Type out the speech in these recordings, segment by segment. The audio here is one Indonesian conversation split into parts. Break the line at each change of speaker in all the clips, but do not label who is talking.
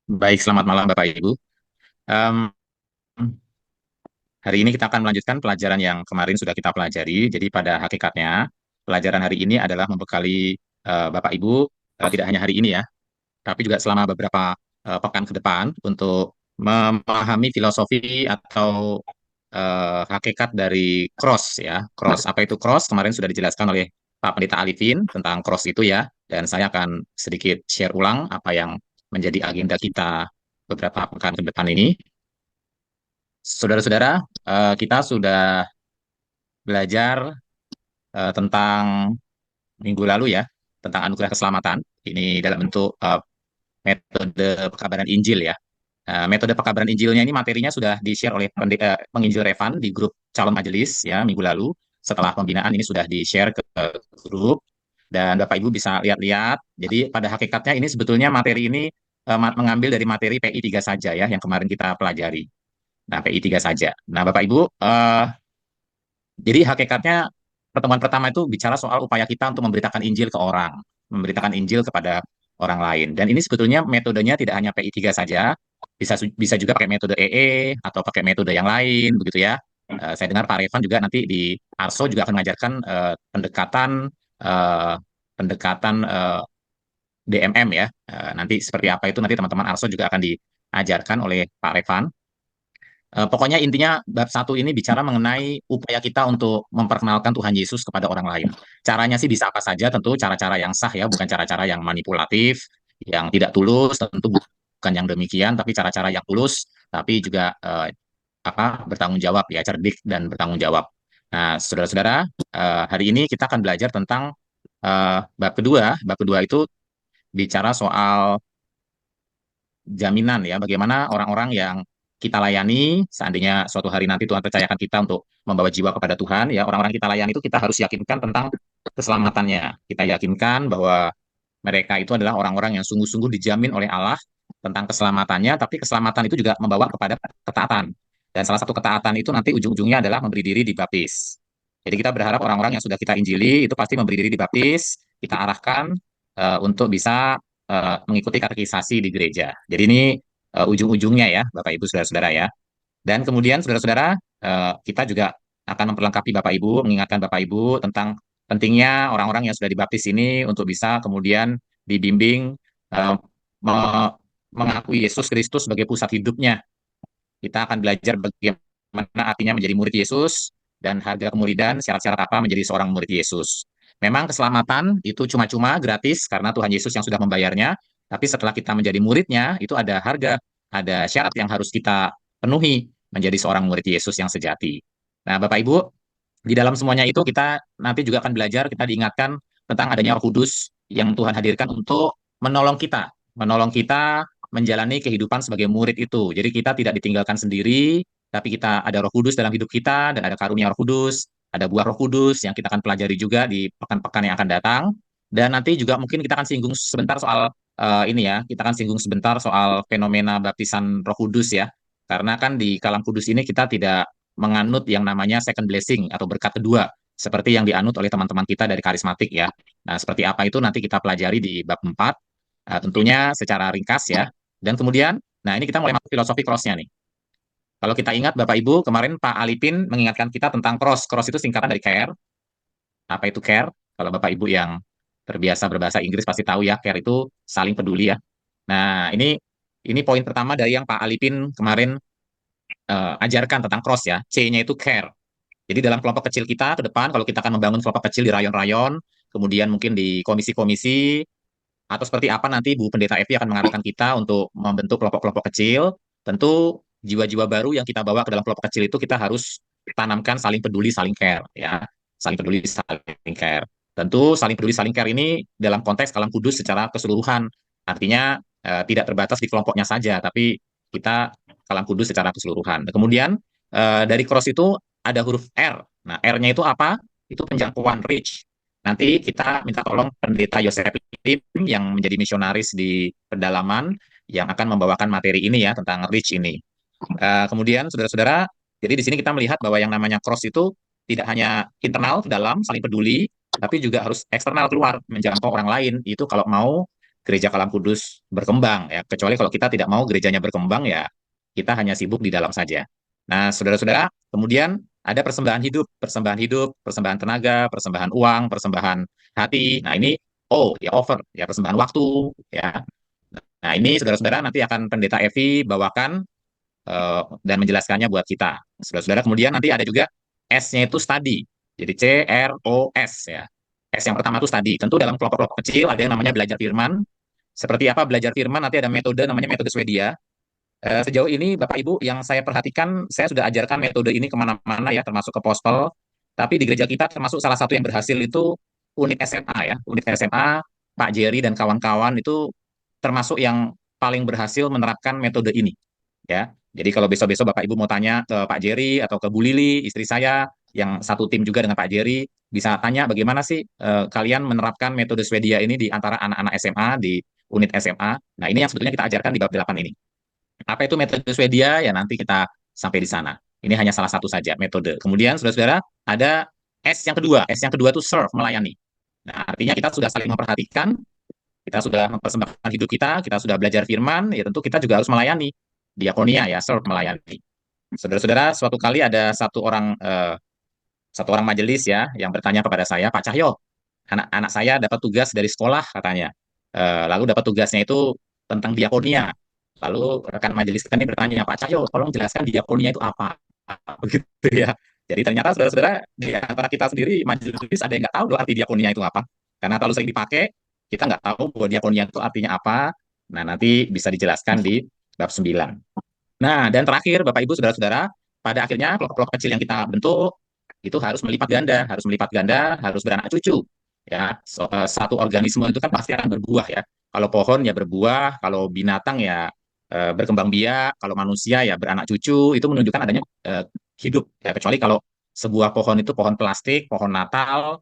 Baik, selamat malam Bapak Ibu. Em, Hari ini kita akan melanjutkan pelajaran yang kemarin sudah kita pelajari. Jadi pada hakikatnya, pelajaran hari ini adalah membekali Bapak Ibu, tidak hanya hari ini ya, tapi juga selama beberapa pekan ke depan untuk memahami filosofi atau hakikat dari cross ya. Cross, apa itu cross? Kemarin sudah dijelaskan oleh Pak Pendeta Alifin tentang cross itu ya, dan saya akan sedikit share ulang apa yang menjadi agenda kita beberapa pekan ke depan ini. Saudara-saudara, kita sudah belajar tentang minggu lalu ya, tentang anugerah keselamatan. Ini dalam bentuk metode pekabaran Injil ya. Metode pekabaran Injilnya ini materinya sudah di-share oleh penginjil Revan di grup calon majelis ya minggu lalu. Setelah pembinaan ini sudah di-share ke grup dan Bapak Ibu bisa lihat-lihat. Jadi pada hakikatnya ini sebetulnya materi ini mengambil dari materi PI 3 saja ya yang kemarin kita pelajari. Nah, PI 3 saja. Nah, Bapak Ibu, jadi hakikatnya pertemuan pertama itu bicara soal upaya kita untuk memberitakan Injil ke orang, memberitakan Injil kepada orang lain. Dan ini sebetulnya metodenya tidak hanya PI 3 saja, bisa juga pakai metode EE atau pakai metode yang lain begitu ya. Saya dengar Pak Revan juga nanti di Arso juga akan mengajarkan pendekatan eh, pendekatan DMM ya. Nanti seperti apa itu nanti teman-teman Arso juga akan diajarkan oleh Pak Revan. Pokoknya intinya bab satu ini bicara mengenai upaya kita untuk memperkenalkan Tuhan Yesus kepada orang lain. Caranya sih bisa apa saja, tentu cara-cara yang sah ya, bukan cara-cara yang manipulatif, yang tidak tulus, tentu bukan yang demikian, tapi cara-cara yang tulus, tapi juga bertanggung jawab ya, cerdik dan bertanggung jawab. Nah, saudara-saudara, hari ini kita akan belajar tentang bab kedua. Bab kedua itu bicara soal jaminan ya, bagaimana orang-orang yang kita layani, seandainya suatu hari nanti Tuhan percayakan kita untuk membawa jiwa kepada Tuhan, ya orang-orang kita layani itu kita harus yakinkan tentang keselamatannya. Kita yakinkan bahwa mereka itu adalah orang-orang yang sungguh-sungguh dijamin oleh Allah tentang keselamatannya, tapi keselamatan itu juga membawa kepada ketaatan. Dan salah satu ketaatan itu nanti ujung-ujungnya adalah memberi diri dibaptis. Jadi kita berharap orang-orang yang sudah kita injili itu pasti memberi diri dibaptis, kita arahkan untuk bisa mengikuti katekisasi di gereja. Jadi ini ujung-ujungnya ya, Bapak Ibu, saudara-saudara ya. Dan kemudian saudara-saudara, kita juga akan memperlengkapi Bapak Ibu, mengingatkan Bapak Ibu tentang pentingnya orang-orang yang sudah dibaptis ini untuk bisa kemudian dibimbing eh, me- mengakui Yesus Kristus sebagai pusat hidupnya. Kita akan belajar bagaimana artinya menjadi murid Yesus dan harga kemuridan, syarat-syarat apa menjadi seorang murid Yesus. Memang keselamatan itu cuma-cuma gratis karena Tuhan Yesus yang sudah membayarnya, tapi setelah kita menjadi muridnya, itu ada harga, ada syarat yang harus kita penuhi menjadi seorang murid Yesus yang sejati. Nah, Bapak Ibu, di dalam semuanya itu kita nanti juga akan belajar, kita diingatkan tentang adanya Roh Kudus yang Tuhan hadirkan untuk menolong kita menjalani kehidupan sebagai murid itu. Jadi kita tidak ditinggalkan sendiri, tapi kita ada Roh Kudus dalam hidup kita dan ada karunia Roh Kudus, ada buah Roh Kudus yang kita akan pelajari juga di pekan-pekan yang akan datang. Dan nanti juga mungkin kita akan singgung sebentar soal ini ya, kita akan singgung sebentar soal fenomena baptisan Roh Kudus ya. Karena kan di Kalam Kudus ini kita tidak menganut yang namanya second blessing atau berkat kedua, seperti yang dianut oleh teman-teman kita dari karismatik ya. Nah, seperti apa itu nanti kita pelajari di bab 4, tentunya secara ringkas ya. Dan kemudian, nah ini kita mulai masuk filosofi cross-nya nih. Kalau kita ingat Bapak Ibu, kemarin Pak Alipin mengingatkan kita tentang cross. Cross itu singkatan dari care. Apa itu care? Kalau Bapak Ibu yang terbiasa berbahasa Inggris pasti tahu ya, care itu saling peduli ya. Nah, ini poin pertama dari yang Pak Alipin kemarin ajarkan tentang cross ya. C-nya itu care. Jadi dalam kelompok kecil kita ke depan, kalau kita akan membangun kelompok kecil di rayon-rayon, kemudian mungkin di komisi-komisi, atau seperti apa nanti Bu Pendeta Evi akan mengarahkan kita untuk membentuk kelompok-kelompok kecil, tentu jiwa-jiwa baru yang kita bawa ke dalam kelompok kecil itu kita harus tanamkan saling peduli, saling care, ya. Saling peduli, saling care. Tentu saling peduli, saling care ini dalam konteks Kalam Kudus secara keseluruhan. Artinya tidak terbatas di kelompoknya saja, tapi kita Kalam Kudus secara keseluruhan. Kemudian dari cross itu ada huruf R. Nah, R-nya itu apa? Itu penjangkauan reach. Nanti kita minta tolong Pendeta Yosef Lim yang menjadi misionaris di pedalaman yang akan membawakan materi ini ya tentang reach ini. Kemudian saudara-saudara, jadi di sini kita melihat bahwa yang namanya cross itu tidak hanya internal ke dalam saling peduli, tapi juga harus eksternal keluar menjangkau orang lain. Itu kalau mau gereja Kalam Kudus berkembang ya. Kecuali kalau kita tidak mau gerejanya berkembang ya kita hanya sibuk di dalam saja. Nah, saudara-saudara, kemudian ada persembahan hidup, persembahan tenaga, persembahan uang, persembahan hati. Nah, ini ya over ya persembahan waktu ya. Nah, ini saudara-saudara nanti akan Pendeta Evi bawakan dan menjelaskannya buat kita. Saudara-saudara, kemudian nanti ada juga S-nya itu study. Jadi CROS ya. S yang pertama itu study. Tentu dalam kelompok-kelompok kecil ada yang namanya belajar firman. Seperti apa belajar firman? Nanti ada metode namanya metode Swedia. Sejauh ini Bapak Ibu yang saya perhatikan, saya sudah ajarkan metode ini kemana-mana ya, termasuk ke Pospel. Tapi di gereja kita termasuk salah satu yang berhasil itu unit SMA ya. Unit SMA, Pak Jerry dan kawan-kawan itu termasuk yang paling berhasil menerapkan metode ini ya. Jadi kalau besok-besok Bapak Ibu mau tanya ke Pak Jerry atau ke Bu Lili, istri saya yang satu tim juga dengan Pak Jerry, bisa tanya bagaimana sih kalian menerapkan metode Swedia ini di antara anak-anak SMA di unit SMA. Nah, ini yang sebetulnya kita ajarkan di bab 8 ini. Apa itu metode Swedia? Ya nanti kita sampai di sana. Ini hanya salah satu saja metode. Kemudian saudara-saudara ada S yang kedua. S yang kedua itu serve, melayani. Nah, artinya kita sudah saling memperhatikan, kita sudah mempersembahkan hidup kita sudah belajar firman, ya tentu kita juga harus melayani. Diakonia ya, serve, melayani. Saudara-saudara, suatu kali ada satu orang majelis ya yang bertanya kepada saya, Pak Cahyo, anak-anak saya dapat tugas dari sekolah katanya. Lalu dapat tugasnya itu tentang diakonia. Lalu rekan majelis kita ini bertanya, Pak Cahyo, tolong jelaskan diakonia itu apa? Begitu ya. Jadi ternyata saudara-saudara di antara kita sendiri majelis ada yang nggak tahu loh arti diakonia itu apa. Karena terlalu sering dipakai, kita nggak tahu bahwa diakonia itu artinya apa. Nah, nanti bisa dijelaskan di bab 9. Nah, dan terakhir Bapak Ibu Saudara-saudara, pada akhirnya kelompok-kelompok kecil yang kita bentuk itu harus beranak cucu. Ya, satu organisme itu kan pasti akan berbuah ya. Kalau pohon ya berbuah, kalau binatang ya berkembang biak, kalau manusia ya beranak cucu, itu menunjukkan adanya hidup. Ya, kecuali kalau sebuah pohon itu pohon plastik, pohon Natal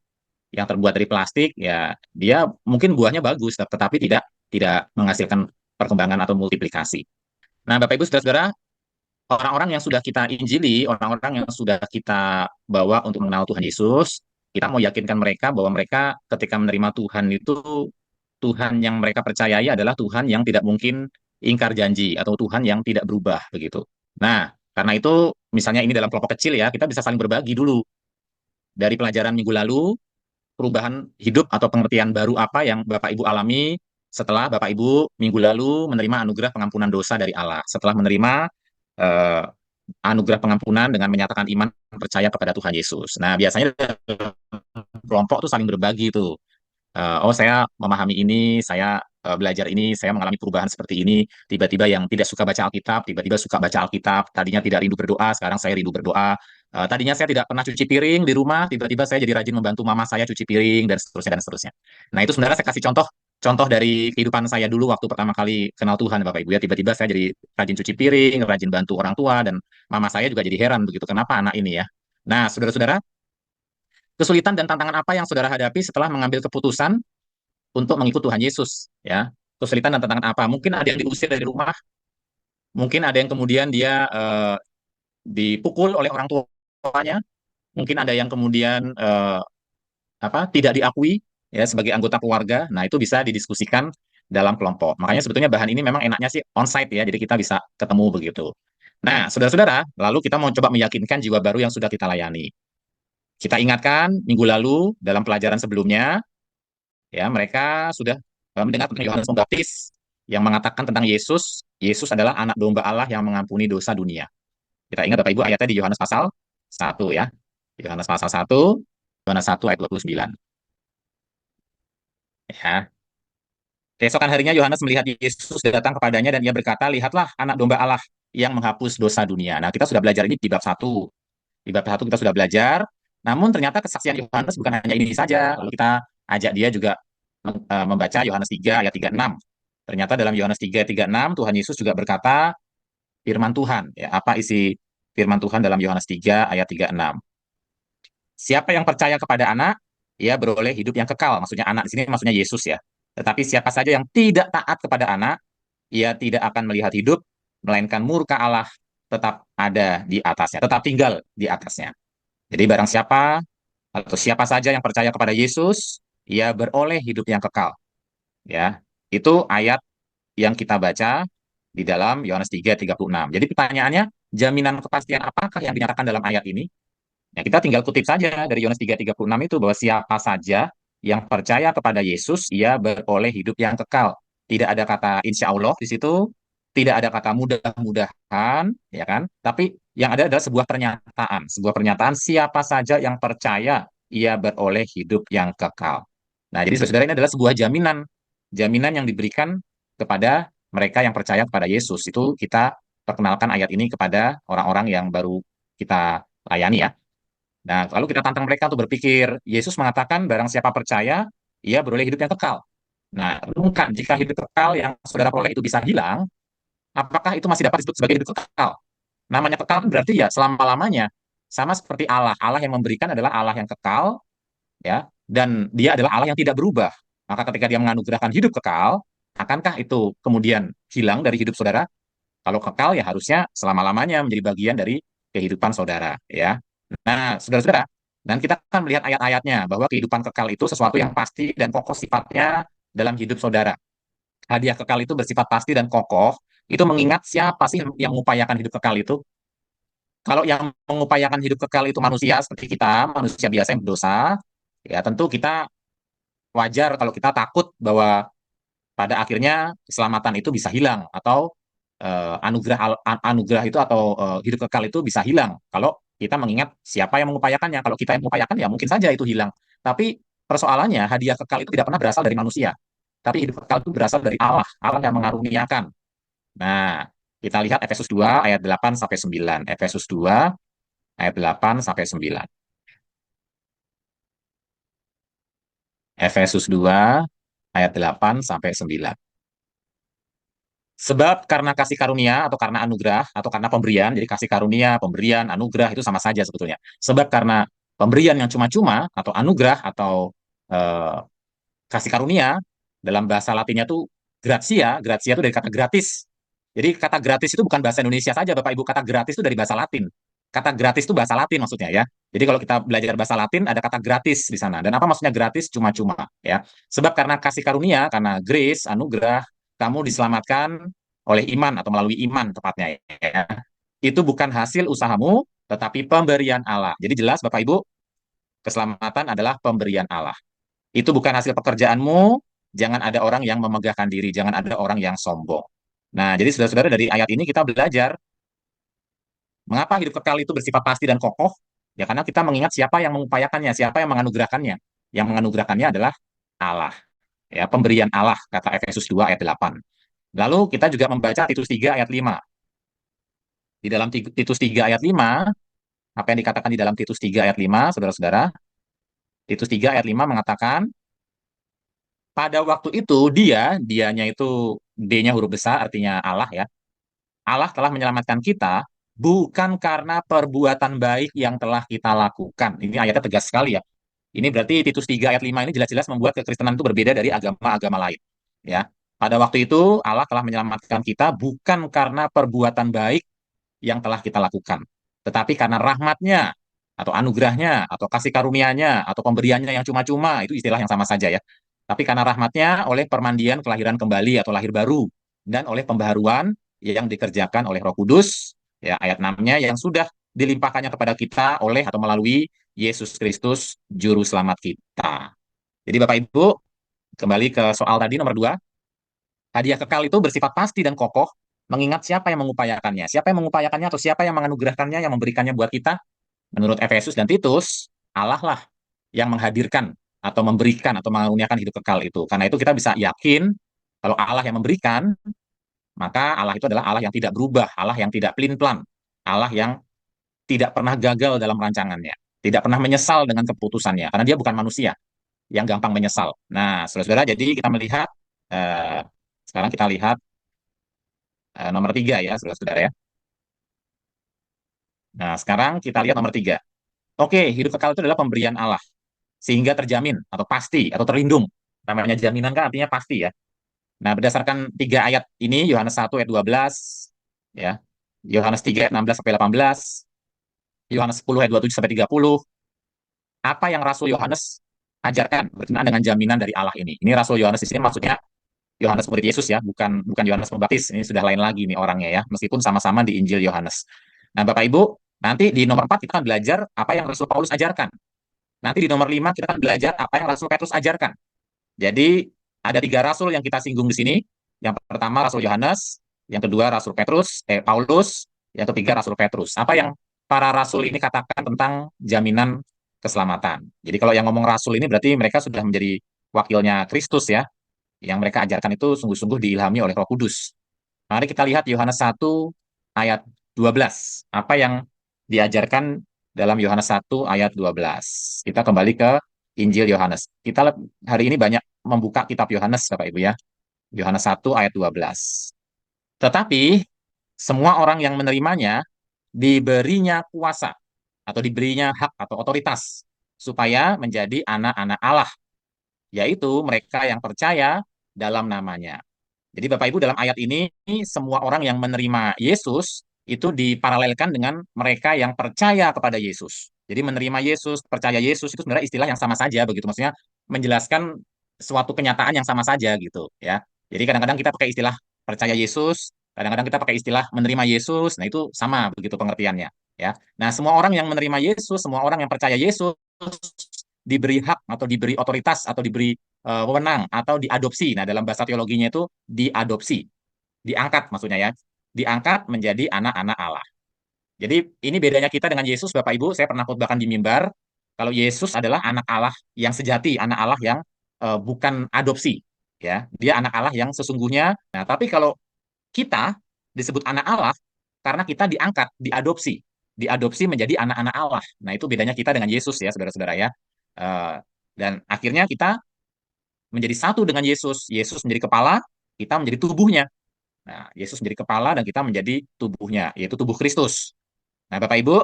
yang terbuat dari plastik, ya dia mungkin buahnya bagus, tetapi tidak tidak menghasilkan perkembangan atau multiplikasi. Nah, Bapak Ibu Saudara-saudara, orang-orang yang sudah kita injili, orang-orang yang sudah kita bawa untuk mengenal Tuhan Yesus, kita mau yakinkan mereka bahwa mereka ketika menerima Tuhan itu, Tuhan yang mereka percayai adalah Tuhan yang tidak mungkin ingkar janji atau Tuhan yang tidak berubah begitu. Nah, karena itu misalnya ini dalam kelompok kecil ya, kita bisa saling berbagi dulu dari pelajaran minggu lalu, perubahan hidup atau pengertian baru apa yang Bapak Ibu alami setelah Bapak Ibu minggu lalu menerima anugerah pengampunan dosa dari Allah, setelah menerima eh, anugerah pengampunan dengan menyatakan iman percaya kepada Tuhan Yesus. Nah, biasanya kelompok tuh saling berbagi tuh. Oh, saya memahami ini, saya belajar ini, saya mengalami perubahan seperti ini. Tiba-tiba yang tidak suka baca Alkitab, tiba-tiba suka baca Alkitab. Tadinya tidak rindu berdoa, sekarang saya rindu berdoa. Tadinya saya tidak pernah cuci piring di rumah, tiba-tiba saya jadi rajin membantu mama saya cuci piring dan seterusnya dan seterusnya. Nah, itu sebenarnya saya kasih contoh dari kehidupan saya dulu waktu pertama kali kenal Tuhan, Bapak Ibu ya. Tiba-tiba saya jadi rajin cuci piring, rajin bantu orang tua dan mama saya juga jadi heran begitu kenapa anak ini ya. Nah, saudara-saudara, kesulitan dan tantangan apa yang saudara hadapi setelah mengambil keputusan untuk mengikut Tuhan Yesus ya. Kesulitan dan tantangan apa? Mungkin ada yang diusir dari rumah, mungkin ada yang kemudian dia dipukul oleh orang tuanya, mungkin ada yang kemudian tidak diakui ya sebagai anggota keluarga. Nah, itu bisa didiskusikan dalam kelompok. Makanya sebetulnya bahan ini memang enaknya sih onsite ya, jadi kita bisa ketemu begitu. Nah, saudara-saudara, lalu kita mau coba meyakinkan jiwa baru yang sudah kita layani. Kita ingatkan minggu lalu dalam pelajaran sebelumnya, ya mereka sudah mendengar tentang Yohanes Pembaptis yang mengatakan tentang Yesus. Yesus adalah anak domba Allah yang mengampuni dosa dunia. Kita ingat Bapak Ibu ayatnya di Yohanes pasal 1 ya. Yohanes pasal 1, Yohanes 1 ayat 29. Ya. Keesokan harinya Yohanes melihat Yesus datang kepadanya dan ia berkata, "Lihatlah anak domba Allah yang menghapus dosa dunia." Nah, kita sudah belajar ini di bab 1. Di bab 1 kita sudah belajar, namun ternyata kesaksian Yohanes bukan hanya ini saja. Lalu kita ajak dia juga membaca Yohanes 3 ayat 36. Ternyata dalam Yohanes 3 ayat 36 Tuhan Yesus juga berkata firman Tuhan. Ya, apa isi firman Tuhan dalam Yohanes 3 ayat 36? Siapa yang percaya kepada anak, ia beroleh hidup yang kekal. Maksudnya anak di sini maksudnya Yesus ya. Tetapi siapa saja yang tidak taat kepada anak, ia tidak akan melihat hidup, melainkan murka Allah tetap ada di atasnya, tetap tinggal di atasnya. Jadi barang siapa atau siapa saja yang percaya kepada Yesus, ia beroleh hidup yang kekal. Ya, Itu ayat yang kita baca di dalam Yohanes 3:36. Jadi pertanyaannya, jaminan kepastian apakah yang dinyatakan dalam ayat ini? Ya, kita tinggal kutip saja dari Yohanes 3:36 itu bahwa siapa saja yang percaya kepada Yesus, ia beroleh hidup yang kekal. Tidak ada kata insya Allah di situ, tidak ada kata mudah-mudahan, ya kan? Tapi yang ada adalah sebuah pernyataan siapa saja yang percaya, ia beroleh hidup yang kekal. Nah, jadi saudara ini adalah sebuah jaminan yang diberikan kepada mereka yang percaya kepada Yesus. Itu kita perkenalkan ayat ini kepada orang-orang yang baru kita layani ya. Nah, lalu kita tantang mereka untuk berpikir, Yesus mengatakan barang siapa percaya, ia beroleh hidup yang kekal. Nah, renungkan, jika hidup kekal yang saudara peroleh itu bisa hilang, apakah itu masih dapat disebut sebagai hidup kekal? Namanya kekal kan berarti ya selama-lamanya. Sama seperti Allah. Allah yang memberikan adalah Allah yang kekal, ya, dan dia adalah Allah yang tidak berubah. Maka ketika dia menganugerahkan hidup kekal, akankah itu kemudian hilang dari hidup saudara? Kalau kekal ya harusnya selama-lamanya menjadi bagian dari kehidupan saudara, ya. Nah, saudara-saudara, dan kita akan melihat ayat-ayatnya bahwa kehidupan kekal itu sesuatu yang pasti dan kokoh sifatnya dalam hidup saudara. Hadiah kekal itu bersifat pasti dan kokoh, itu mengingat siapa sih yang mengupayakan hidup kekal itu. Kalau yang mengupayakan hidup kekal itu manusia seperti kita, manusia biasa yang berdosa, ya tentu kita wajar kalau kita takut bahwa pada akhirnya keselamatan itu bisa hilang atau anugerah itu atau hidup kekal itu bisa hilang kalau kita mengingat siapa yang mengupayakannya. Kalau kita yang mengupayakan ya mungkin saja itu hilang. Tapi persoalannya hadiah kekal itu tidak pernah berasal dari manusia. Tapi hidup kekal itu berasal dari Allah, Allah yang mengaruniakan. Nah, kita lihat Efesus 2 ayat 8 sampai 9. Efesus 2 ayat 8 sampai 9. Efesus 2 ayat 8 sampai 9. Sebab karena kasih karunia atau karena anugerah atau karena pemberian, jadi kasih karunia, pemberian, anugerah itu sama saja sebetulnya. Sebab karena pemberian yang cuma-cuma atau anugerah atau eh, kasih karunia dalam bahasa Latinnya itu gratia, gratia itu dari kata gratis. Jadi kata gratis itu bukan bahasa Indonesia saja Bapak Ibu, kata gratis itu dari bahasa Latin. Kata gratis itu bahasa Latin maksudnya ya. Jadi kalau kita belajar bahasa Latin ada kata gratis di sana. Dan apa maksudnya gratis? Cuma-cuma ya. Sebab karena kasih karunia, karena grace, anugerah, kamu diselamatkan oleh iman atau melalui iman tepatnya ya. Itu bukan hasil usahamu, tetapi pemberian Allah. Jadi jelas Bapak Ibu, keselamatan adalah pemberian Allah. Itu bukan hasil pekerjaanmu, jangan ada orang yang memegahkan diri, jangan ada orang yang sombong. Nah, jadi saudara-saudara dari ayat ini kita belajar mengapa hidup kekal itu bersifat pasti dan kokoh? Ya karena kita mengingat siapa yang mengupayakannya, siapa yang menganugerahkannya. Yang menganugerahkannya adalah Allah. Ya, pemberian Allah, kata Efesus 2 ayat 8. Lalu kita juga membaca Titus 3 ayat 5. Di dalam Titus 3 ayat 5, apa yang dikatakan di dalam Titus 3 ayat 5, saudara-saudara? Titus 3 ayat 5 mengatakan, pada waktu itu dianya itu D-nya huruf besar artinya Allah ya. Allah telah menyelamatkan kita bukan karena perbuatan baik yang telah kita lakukan. Ini ayatnya tegas sekali ya. Ini berarti Titus 3 ayat 5 ini jelas-jelas membuat kekristenan itu berbeda dari agama-agama lain. Ya. Pada waktu itu Allah telah menyelamatkan kita bukan karena perbuatan baik yang telah kita lakukan, tetapi karena rahmatnya atau anugerahnya atau kasih karunia-Nya atau pemberiannya yang cuma-cuma, itu istilah yang sama saja ya. Tapi karena rahmatnya oleh permandian kelahiran kembali atau lahir baru dan oleh pembaharuan yang dikerjakan oleh Roh Kudus, ya ayat 6-nya yang sudah dilimpahkannya kepada kita oleh atau melalui Yesus Kristus juru selamat kita. Jadi Bapak Ibu, kembali ke soal tadi nomor 2, hadiah kekal itu bersifat pasti dan kokoh, mengingat siapa yang mengupayakannya. Siapa yang mengupayakannya atau siapa yang menganugerahkannya, yang memberikannya buat kita? Menurut Efesus dan Titus, Allah lah yang menghadirkan atau memberikan atau mengaruniakan hidup kekal itu. Karena itu kita bisa yakin kalau Allah yang memberikan, maka Allah itu adalah Allah yang tidak berubah, Allah yang tidak pelin-pelan, Allah yang tidak pernah gagal dalam rancangannya, tidak pernah menyesal dengan keputusannya, karena dia bukan manusia yang gampang menyesal. Nah, saudara-saudara, jadi kita melihat, eh, sekarang kita lihat nomor 3 ya, saudara-saudara ya. Nah, sekarang kita lihat nomor 3. Oke, hidup kekal itu adalah pemberian Allah, sehingga terjamin atau pasti atau terlindung. Namanya jaminan kan artinya pasti ya. Nah, berdasarkan 3 ayat ini, Yohanes 1 ayat 12, ya, Yohanes 3 ayat 16 sampai 18, Yohanes 10 ayat 27 sampai 30, apa yang Rasul Yohanes ajarkan berkenaan dengan jaminan dari Allah ini. Ini Rasul Yohanes di sini maksudnya Yohanes murid Yesus ya, bukan bukan Yohanes Pembaptis. Ini sudah lain lagi nih orangnya ya, meskipun sama-sama di Injil Yohanes. Nah, Bapak Ibu, nanti di nomor 4 kita akan belajar apa yang Rasul Paulus ajarkan. Nanti di nomor 5 kita akan belajar apa yang Rasul Petrus ajarkan. Jadi ada tiga rasul yang kita singgung di sini. Yang pertama Rasul Yohanes, yang kedua Rasul Paulus, yang ketiga Rasul Petrus. Apa yang para rasul ini katakan tentang jaminan keselamatan? Jadi kalau yang ngomong rasul ini berarti mereka sudah menjadi wakilnya Kristus ya. Yang mereka ajarkan itu sungguh-sungguh diilhami oleh Roh Kudus. Mari kita lihat Yohanes 1 ayat 12. Apa yang diajarkan dalam Yohanes 1 ayat 12. Kita kembali ke Injil Yohanes. Kita hari ini banyak membuka kitab Yohanes, Bapak Ibu ya. Yohanes 1 ayat 12. Tetapi semua orang yang menerimanya diberinya kuasa atau diberinya hak atau otoritas supaya menjadi anak-anak Allah, yaitu mereka yang percaya dalam namanya. Jadi Bapak Ibu dalam ayat ini semua orang yang menerima Yesus itu diparalelkan dengan mereka yang percaya kepada Yesus. Jadi menerima Yesus, percaya Yesus itu sebenarnya istilah yang sama saja begitu. Maksudnya menjelaskan suatu kenyataan yang sama saja gitu ya. Jadi kadang-kadang kita pakai istilah percaya Yesus, kadang-kadang kita pakai istilah menerima Yesus. Nah itu sama begitu pengertiannya ya. Nah semua orang yang menerima Yesus, semua orang yang percaya Yesus diberi hak atau diberi otoritas atau diberi wewenang atau diadopsi. Nah, dalam bahasa teologinya itu diadopsi, diangkat maksudnya ya, diangkat menjadi anak-anak Allah. Jadi ini bedanya kita dengan Yesus, Bapak Ibu. Saya pernah khotbahkan di mimbar. Kalau Yesus adalah anak Allah yang sejati, anak Allah yang bukan adopsi, ya. Dia anak Allah yang sesungguhnya. Nah, tapi kalau kita disebut anak Allah karena kita diangkat, diadopsi, diadopsi menjadi anak-anak Allah. Nah, itu bedanya kita dengan Yesus ya, saudara-saudara ya. Eh, dan akhirnya kita menjadi satu dengan Yesus. Yesus menjadi kepala, kita menjadi tubuhnya. Nah, Yesus menjadi kepala dan kita menjadi tubuhnya, yaitu tubuh Kristus. Nah, Bapak Ibu,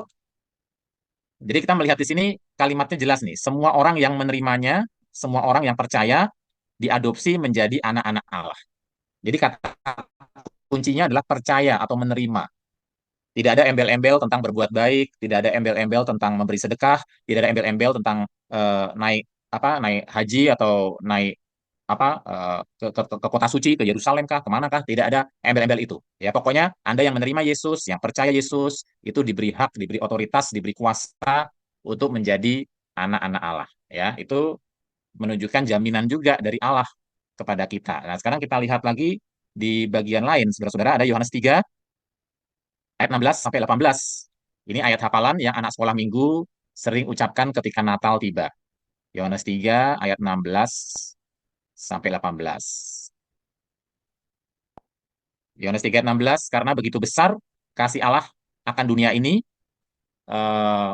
jadi kita melihat di sini kalimatnya jelas nih. Semua orang yang menerimanya, semua orang yang percaya diadopsi menjadi anak-anak Allah. Jadi kata kuncinya adalah percaya atau menerima. Tidak ada embel-embel tentang berbuat baik, tidak ada embel-embel tentang memberi sedekah, tidak ada embel-embel tentang naik naik haji atau naik ke kota suci, ke Yerusalem kah, kemana kah, tidak ada embel-embel itu. Ya pokoknya Anda yang menerima Yesus, yang percaya Yesus, itu diberi hak, diberi otoritas, diberi kuasa untuk menjadi anak-anak Allah. Ya itu menunjukkan jaminan juga dari Allah kepada kita. Nah sekarang kita lihat lagi di bagian lain, saudara-saudara ada Yohanes 3 ayat 16 sampai 18. Ini ayat hafalan yang anak sekolah minggu sering ucapkan ketika Natal tiba. Yohanes 3 ayat 16 sampai 18. Yohanes 3 ayat 16, karena begitu besar kasih Allah akan dunia ini, eh,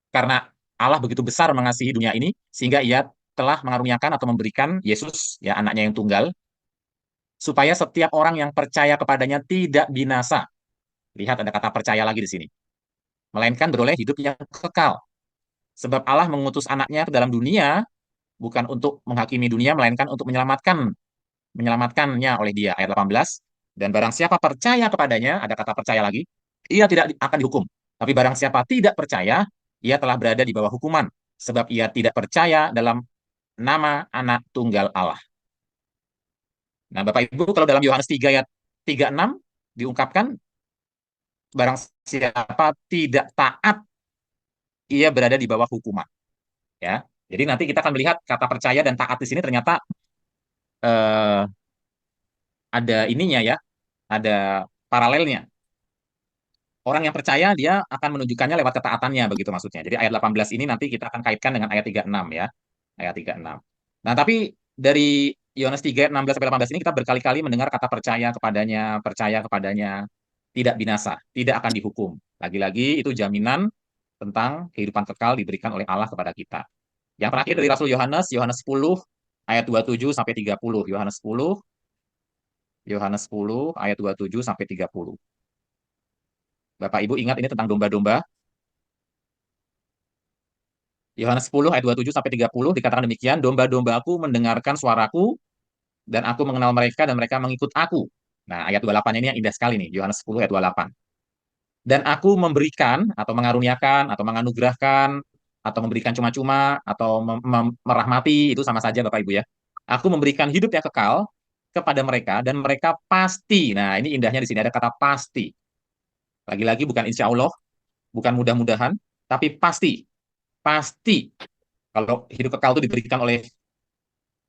karena Allah begitu besar mengasihi dunia ini, sehingga ia telah mengaruniakan atau memberikan Yesus, ya anaknya yang tunggal, supaya setiap orang yang percaya kepadanya tidak binasa. Lihat ada kata percaya lagi di sini. Melainkan beroleh hidup yang kekal. Sebab Allah mengutus anaknya ke dalam dunia, bukan untuk menghakimi dunia, melainkan untuk menyelamatkannya oleh dia. Ayat 18. Dan barang siapa percaya kepadanya, ada kata percaya lagi, ia tidak akan dihukum. Tapi barang siapa tidak percaya, ia telah berada di bawah hukuman. Sebab ia tidak percaya dalam nama anak tunggal Allah. Nah, Bapak Ibu, kalau dalam Yohanes 3 ayat 36 diungkapkan, barang siapa tidak taat, ia berada di bawah hukuman. Ya, jadi nanti kita akan melihat kata percaya dan taat di sini ternyata eh, ada ininya ya, ada paralelnya. Orang yang percaya dia akan menunjukkannya lewat ketaatannya begitu maksudnya. Jadi ayat 18 ini nanti kita akan kaitkan dengan ayat 36 ya. Ayat 36. Nah, tapi dari Yohanes 3 ayat 16 sampai 18 ini kita berkali-kali mendengar kata percaya kepadanya, tidak binasa, tidak akan dihukum. Lagi-lagi itu jaminan tentang kehidupan kekal diberikan oleh Allah kepada kita. Yang terakhir dari Rasul Yohanes, Yohanes 10 ayat 27 sampai 30. Yohanes 10 ayat 27 sampai 30. Bapak Ibu ingat ini tentang domba-domba. Yohanes 10 ayat 27 sampai 30 dikatakan demikian, domba-dombaku mendengarkan suaraku dan aku mengenal mereka dan mereka mengikut aku. Nah, ayat 28 ini yang indah sekali nih, Yohanes 10 ayat 28. Dan aku memberikan atau mengaruniakan atau menganugerahkan atau memberikan cuma-cuma atau merahmati itu sama saja Bapak Ibu ya. Aku memberikan hidup yang kekal kepada mereka dan mereka pasti. Nah, ini indahnya di sini ada kata pasti. Lagi-lagi bukan insya Allah, bukan mudah-mudahan, tapi pasti. Pasti. Kalau hidup kekal itu diberikan oleh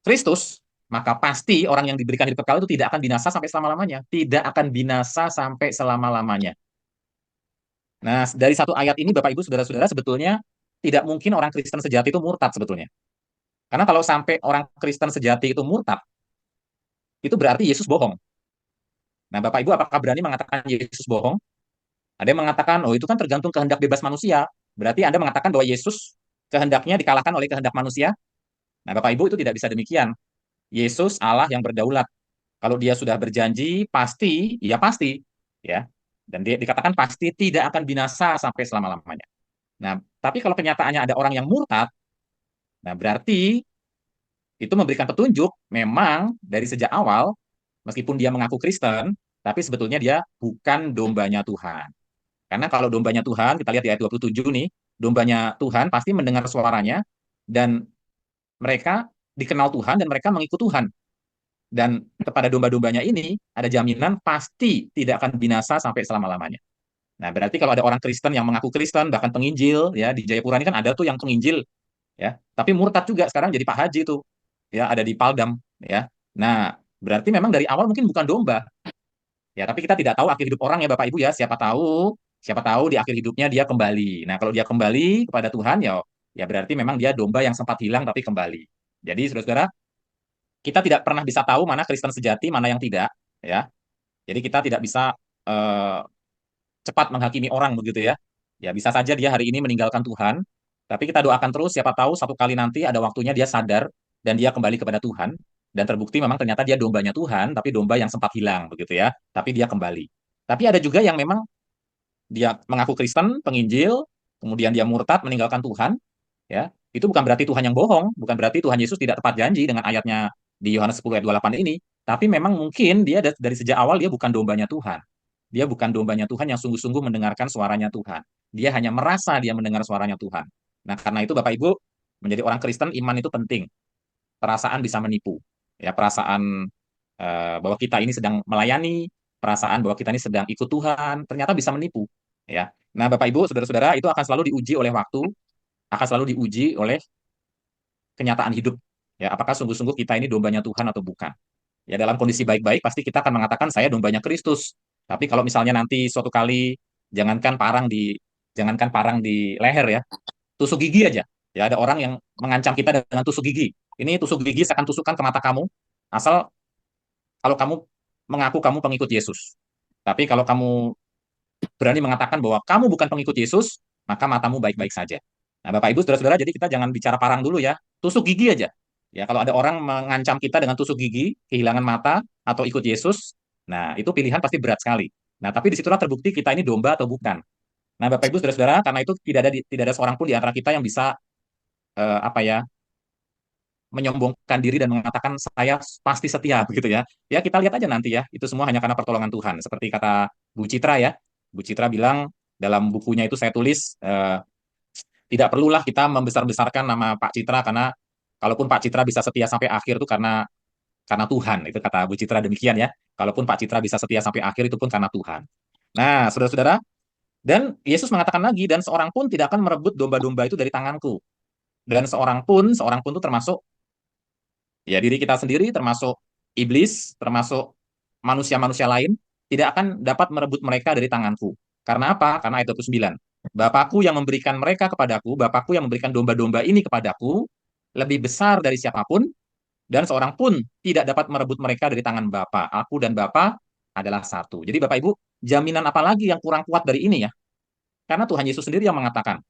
Kristus, maka pasti orang yang diberikan hidup kekal itu tidak akan binasa sampai selama-lamanya. Tidak akan binasa sampai selama-lamanya. Nah, dari satu ayat ini, Bapak Ibu, saudara-saudara, sebetulnya tidak mungkin orang Kristen sejati itu murtad sebetulnya. Karena kalau sampai orang Kristen sejati itu murtad, itu berarti Yesus bohong. Nah, Bapak Ibu, apakah berani mengatakan Yesus bohong? Ada yang mengatakan, oh itu kan tergantung kehendak bebas manusia. Berarti Anda mengatakan bahwa Yesus kehendaknya dikalahkan oleh kehendak manusia? Nah, Bapak Ibu, itu tidak bisa demikian. Yesus Allah yang berdaulat. Kalau dia sudah berjanji, pasti, ya pasti. Ya. Dan dia dikatakan pasti tidak akan binasa sampai selama-lamanya. Nah, tapi kalau kenyataannya ada orang yang murtad, nah berarti itu memberikan petunjuk memang dari sejak awal, meskipun dia mengaku Kristen, tapi sebetulnya dia bukan dombanya Tuhan. Karena kalau dombanya Tuhan, kita lihat di ayat 27 nih, dombanya Tuhan pasti mendengar suaranya, dan mereka dikenal Tuhan, dan mereka mengikut Tuhan. Dan kepada domba-dombanya ini, ada jaminan pasti tidak akan binasa sampai selama-lamanya. Nah, berarti kalau ada orang Kristen yang mengaku Kristen, bahkan penginjil, ya di Jayapura ini kan ada tuh yang penginjil, ya, tapi murtad juga sekarang jadi Pak Haji tuh, ya ada di Paldam, ya. Nah, berarti memang dari awal mungkin bukan domba, ya, tapi kita tidak tahu akhir hidup orang ya Bapak Ibu ya. Siapa tahu di akhir hidupnya dia kembali. Nah, kalau dia kembali kepada Tuhan ya, ya berarti memang dia domba yang sempat hilang tapi kembali. Jadi saudara-saudara, kita tidak pernah bisa tahu mana Kristen sejati, mana yang tidak, ya. Jadi kita tidak bisa eh, cepat menghakimi orang begitu ya. Ya bisa saja dia hari ini meninggalkan Tuhan, tapi kita doakan terus, siapa tahu satu kali nanti ada waktunya dia sadar dan dia kembali kepada Tuhan, dan terbukti memang ternyata dia dombanya Tuhan, tapi domba yang sempat hilang begitu ya, tapi dia kembali. Tapi ada juga yang memang dia mengaku Kristen, penginjil, kemudian dia murtad meninggalkan Tuhan, ya. Itu bukan berarti Tuhan yang bohong, bukan berarti Tuhan Yesus tidak tepat janji dengan ayatnya di Yohanes 10 ayat 28 ini, tapi memang mungkin dia dari sejak awal dia bukan dombanya Tuhan. Dia bukan dombanya Tuhan yang sungguh-sungguh mendengarkan suaranya Tuhan. Dia hanya merasa dia mendengar suaranya Tuhan. Nah, karena itu Bapak Ibu, menjadi orang Kristen iman itu penting. Perasaan bisa menipu. Ya, perasaan bahwa kita ini sedang melayani, perasaan bahwa kita ini sedang ikut Tuhan, ternyata bisa menipu. Ya. Nah, Bapak Ibu, saudara-saudara, itu akan selalu diuji oleh waktu, akan selalu diuji oleh kenyataan hidup. Ya, apakah sungguh-sungguh kita ini dombanya Tuhan atau bukan? Ya, dalam kondisi baik-baik pasti kita akan mengatakan saya dombanya Kristus. Tapi kalau misalnya nanti suatu kali jangankan parang di jangankan parang di leher ya, tusuk gigi aja. Ya, ada orang yang mengancam kita dengan tusuk gigi. Ini tusuk gigi saya akan tusukkan ke mata kamu asal kalau kamu mengaku kamu pengikut Yesus. Tapi kalau kamu berani mengatakan bahwa kamu bukan pengikut Yesus, maka matamu baik-baik saja. Nah, Bapak Ibu, saudara-saudara, jadi kita jangan bicara parang dulu ya. Tusuk gigi aja. Ya, kalau ada orang mengancam kita dengan tusuk gigi, kehilangan mata, atau ikut Yesus, nah itu pilihan pasti berat sekali. Nah, tapi disitulah terbukti kita ini domba atau bukan. Nah, Bapak Ibu, saudara-saudara, karena itu tidak ada seorang pun di antara kita yang bisa apa ya menyombongkan diri dan mengatakan saya pasti setia begitu ya. Ya kita lihat aja nanti ya. Itu semua hanya karena pertolongan Tuhan. Seperti kata Bu Citra ya. Bu Citra bilang dalam bukunya itu saya tulis tidak perlulah kita membesar-besarkan nama Pak Citra karena kalaupun Pak Citra bisa setia sampai akhir itu karena Tuhan. Itu kata Bu Citra demikian ya. Kalaupun Pak Citra bisa setia sampai akhir itu pun karena Tuhan. Nah, saudara-saudara, dan Yesus mengatakan lagi, dan seorang pun tidak akan merebut domba-domba itu dari tanganku. Dan seorang pun itu termasuk ya diri kita sendiri, termasuk iblis, termasuk manusia-manusia lain, tidak akan dapat merebut mereka dari tanganku. Karena apa? Karena ayat 29. Bapakku yang memberikan mereka kepadaku, Bapakku yang memberikan domba-domba ini kepadaku, lebih besar dari siapapun, dan seorang pun tidak dapat merebut mereka dari tangan Bapa. Aku dan Bapa adalah satu. Jadi Bapak Ibu, jaminan apa lagi yang kurang kuat dari ini ya? Karena Tuhan Yesus sendiri yang mengatakan,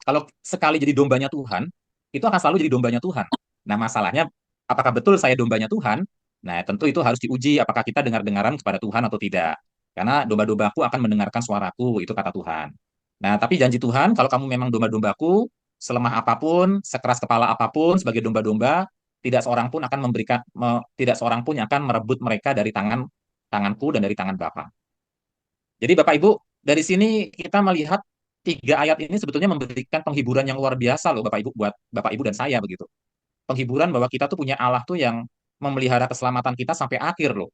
kalau sekali jadi dombanya Tuhan, itu akan selalu jadi dombanya Tuhan. Nah, masalahnya, apakah betul saya dombanya Tuhan? Nah, tentu itu harus diuji apakah kita dengar-dengaran kepada Tuhan atau tidak. Karena domba-dombaku akan mendengarkan suaraku, itu kata Tuhan. Nah, tapi janji Tuhan, kalau kamu memang domba-dombaku, selemah apapun, sekeras kepala apapun, sebagai domba-domba, tidak seorang pun yang akan merebut mereka dari tanganku dan dari tangan Bapa. Jadi Bapak Ibu, dari sini kita melihat tiga ayat ini sebetulnya memberikan penghiburan yang luar biasa loh Bapak Ibu buat Bapak Ibu dan saya begitu. Penghiburan bahwa kita tuh punya Allah tuh yang memelihara keselamatan kita sampai akhir loh.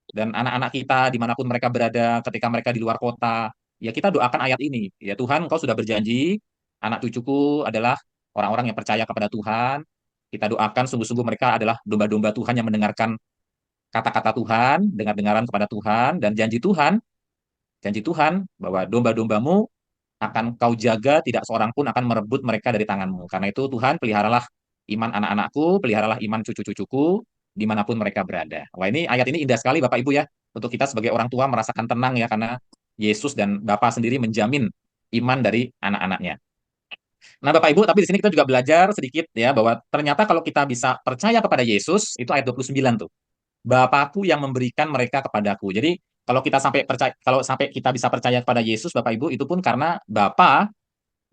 Dan anak-anak kita dimanapun mereka berada, ketika mereka di luar kota, ya kita doakan ayat ini. Ya Tuhan, Engkau sudah berjanji, anak cucuku adalah orang-orang yang percaya kepada Tuhan. Kita doakan sungguh-sungguh mereka adalah domba-domba Tuhan yang mendengarkan kata-kata Tuhan, dengar-dengaran kepada Tuhan, dan janji Tuhan bahwa domba-dombamu akan kau jaga, tidak seorang pun akan merebut mereka dari tanganmu. Karena itu Tuhan, peliharalah iman anak-anakku, peliharalah iman cucu-cucuku, dimanapun mereka berada. Wah, ini ayat ini indah sekali Bapak Ibu ya, untuk kita sebagai orang tua merasakan tenang ya, karena Yesus dan Bapa sendiri menjamin iman dari anak-anaknya. Nah Bapak Ibu, tapi di sini kita juga belajar sedikit ya, bahwa ternyata kalau kita bisa percaya kepada Yesus, itu ayat 29 tuh. Bapakku yang memberikan mereka kepadaku. Jadi kalau kita sampai percaya, kalau sampai kita bisa percaya kepada Yesus, Bapak Ibu, itu pun karena Bapa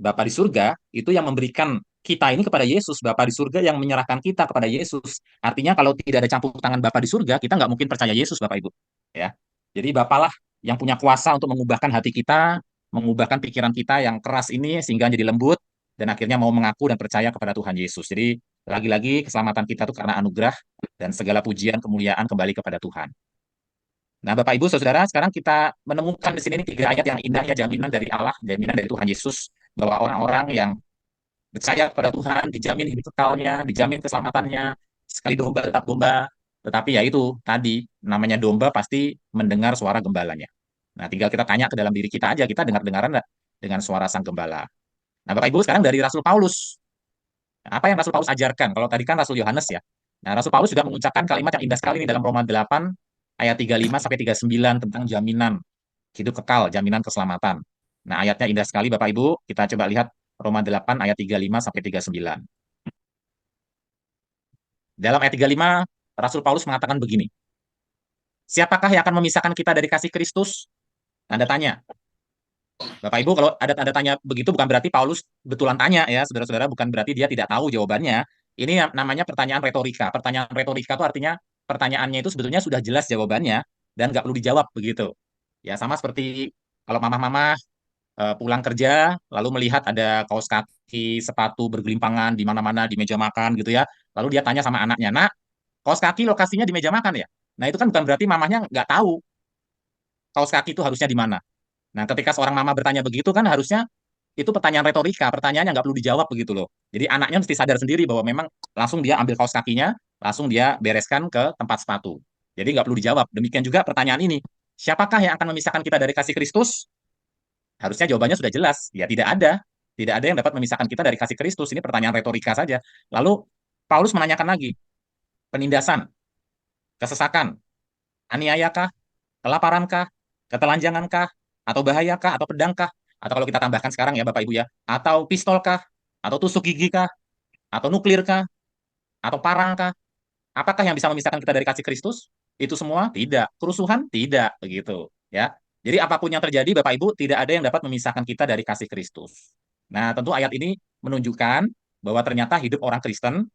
di surga itu yang memberikan kita ini kepada Yesus, Bapa di surga yang menyerahkan kita kepada Yesus. Artinya kalau tidak ada campur tangan Bapa di surga, kita nggak mungkin percaya Yesus, Bapak Ibu. Ya, jadi Bapalah yang punya kuasa untuk mengubahkan hati kita, mengubahkan pikiran kita yang keras ini sehingga jadi lembut dan akhirnya mau mengaku dan percaya kepada Tuhan Yesus. Jadi lagi-lagi keselamatan kita itu karena anugerah dan segala pujian kemuliaan kembali kepada Tuhan. Nah, Bapak Ibu, Saudara, sekarang kita menemukan di sini tiga ayat yang indah ya, jaminan dari Allah, jaminan dari Tuhan Yesus bahwa orang-orang yang percaya kepada Tuhan dijamin hidup kekalnya, dijamin keselamatannya. Sekali domba tetap domba, tetapi ya itu tadi namanya domba pasti mendengar suara gembalanya. Nah, tinggal kita tanya ke dalam diri kita aja, kita dengar-dengaran nggak dengan suara sang gembala. Nah, Bapak Ibu, sekarang dari Rasul Paulus. Nah, apa yang Rasul Paulus ajarkan? Kalau tadi kan Rasul Yohanes ya. Nah, Rasul Paulus juga mengucapkan kalimat yang indah sekali ini dalam Roma 8 ayat 35 sampai 39 tentang jaminan hidup kekal, jaminan keselamatan. Nah, ayatnya indah sekali Bapak Ibu. Kita coba lihat Roma 8 ayat 35 sampai 39. Dalam ayat 35, Rasul Paulus mengatakan begini. Siapakah yang akan memisahkan kita dari kasih Kristus? Tanda tanya. Bapak Ibu, kalau ada tanda tanya begitu bukan berarti Paulus betulan tanya ya, saudara-saudara, bukan berarti dia tidak tahu jawabannya. Ini namanya pertanyaan retorika. Pertanyaan retorika itu artinya pertanyaannya itu sebetulnya sudah jelas jawabannya dan nggak perlu dijawab begitu. Ya sama seperti kalau mama-mama pulang kerja lalu melihat ada kaos kaki, sepatu bergelimpangan di mana-mana di meja makan gitu ya. Lalu dia tanya sama anaknya, "Nak, kaos kaki lokasinya di meja makan ya?" Nah, itu kan bukan berarti mamahnya nggak tahu kaos kaki itu harusnya di mana. Nah, ketika seorang mama bertanya begitu kan harusnya itu pertanyaan retorika, pertanyaannya nggak perlu dijawab begitu loh. Jadi anaknya mesti sadar sendiri bahwa memang langsung dia ambil kaos kakinya, langsung dia bereskan ke tempat sepatu. Jadi nggak perlu dijawab. Demikian juga pertanyaan ini, siapakah yang akan memisahkan kita dari kasih Kristus? Harusnya jawabannya sudah jelas. Ya tidak ada. Tidak ada yang dapat memisahkan kita dari kasih Kristus. Ini pertanyaan retorika saja. Lalu Paulus menanyakan lagi, penindasan, kesesakan, aniayakah, kelaparankah, ketelanjangankah, atau bahayakah, atau pedangkah, atau kalau kita tambahkan sekarang ya Bapak Ibu ya, atau pistolkah, atau tusuk gigikah, atau nuklirkah, atau parangkah, apakah yang bisa memisahkan kita dari kasih Kristus? Itu semua tidak. Kerusuhan tidak begitu ya. Jadi apapun yang terjadi Bapak Ibu tidak ada yang dapat memisahkan kita dari kasih Kristus. Nah, tentu ayat ini menunjukkan bahwa ternyata hidup orang Kristen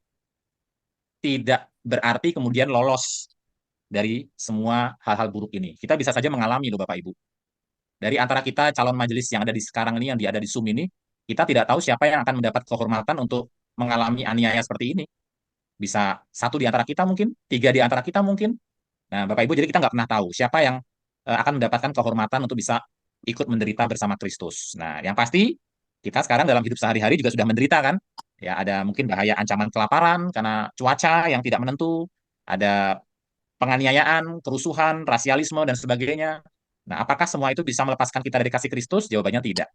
tidak berarti kemudian lolos dari semua hal-hal buruk ini. Kita bisa saja mengalami loh Bapak Ibu. Dari antara kita calon majelis yang ada di sekarang ini, yang ada di Zoom ini, kita tidak tahu siapa yang akan mendapat kehormatan untuk mengalami aniaya seperti ini. Bisa satu di antara kita mungkin, tiga di antara kita mungkin. Nah, Bapak Ibu, jadi kita nggak pernah tahu siapa yang akan mendapatkan kehormatan untuk bisa ikut menderita bersama Kristus. Nah, yang pasti kita sekarang dalam hidup sehari-hari juga sudah menderita kan? Ya, ada mungkin bahaya ancaman kelaparan karena cuaca yang tidak menentu, ada penganiayaan, kerusuhan, rasialisme, dan sebagainya. Nah, apakah semua itu bisa melepaskan kita dari kasih Kristus? Jawabannya tidak.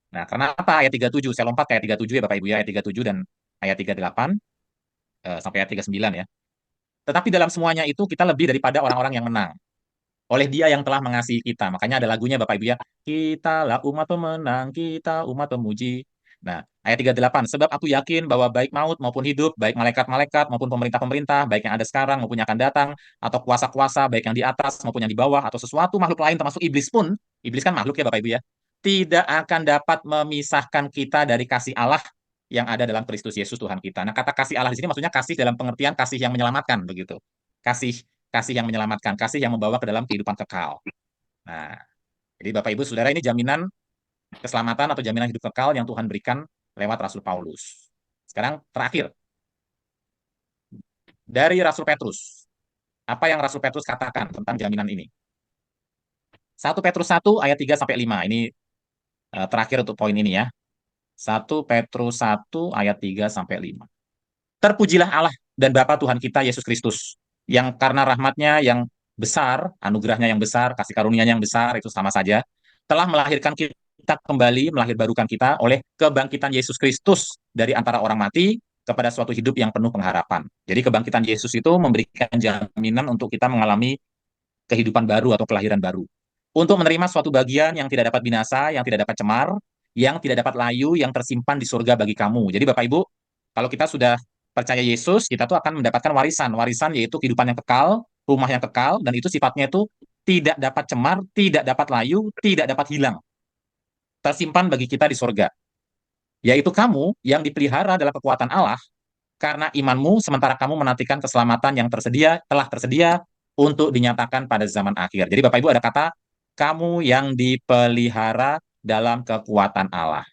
Nah, kenapa ayat 37? Saya lompat ke ayat 37 ya Bapak Ibu ya, ayat 37 dan ayat 38 sampai ayat 39 ya. Tetapi dalam semuanya itu kita lebih daripada orang-orang yang menang. Oleh Dia yang telah mengasihi kita. Makanya ada lagunya Bapak Ibu ya. Kitalah umat pemenang, kita umat pemuji. Nah, ayat 38. Sebab aku yakin bahwa baik maut maupun hidup, baik malaikat-malaikat maupun pemerintah-pemerintah, baik yang ada sekarang maupun yang akan datang, atau kuasa-kuasa, baik yang di atas maupun yang di bawah, atau sesuatu makhluk lain termasuk iblis pun, iblis kan makhluk ya Bapak Ibu ya, tidak akan dapat memisahkan kita dari kasih Allah yang ada dalam Kristus Yesus Tuhan kita. Nah, kata kasih Allah di sini maksudnya kasih dalam pengertian kasih yang menyelamatkan begitu. Kasih kasih yang menyelamatkan, kasih yang membawa ke dalam kehidupan kekal. Nah, jadi Bapak Ibu Saudara ini jaminan keselamatan atau jaminan hidup kekal yang Tuhan berikan lewat Rasul Paulus. Sekarang terakhir, dari Rasul Petrus. Apa yang Rasul Petrus katakan tentang jaminan ini? 1 Petrus 1 ayat 3 sampai 5. Ini terakhir untuk poin ini ya. 1 Petrus 1 ayat 3 sampai 5. Terpujilah Allah dan Bapa Tuhan kita Yesus Kristus, yang karena rahmatnya yang besar, anugerahnya yang besar, kasih karunia-Nya yang besar, itu sama saja, telah melahirkan kita kembali, melahirbarukan kita oleh kebangkitan Yesus Kristus dari antara orang mati kepada suatu hidup yang penuh pengharapan. Jadi kebangkitan Yesus itu memberikan jaminan untuk kita mengalami kehidupan baru atau kelahiran baru. Untuk menerima suatu bagian yang tidak dapat binasa, yang tidak dapat cemar, yang tidak dapat layu, yang tersimpan di surga bagi kamu. Jadi Bapak Ibu, kalau kita sudah percaya Yesus, kita tuh akan mendapatkan warisan. Warisan yaitu kehidupan yang kekal, rumah yang kekal, dan itu sifatnya itu tidak dapat cemar, tidak dapat layu, tidak dapat hilang. Tersimpan bagi kita di surga. Yaitu kamu yang dipelihara dalam kekuatan Allah karena imanmu sementara kamu menantikan keselamatan yang telah tersedia untuk dinyatakan pada zaman akhir. Jadi Bapak Ibu ada kata kamu yang dipelihara dalam kekuatan Allah.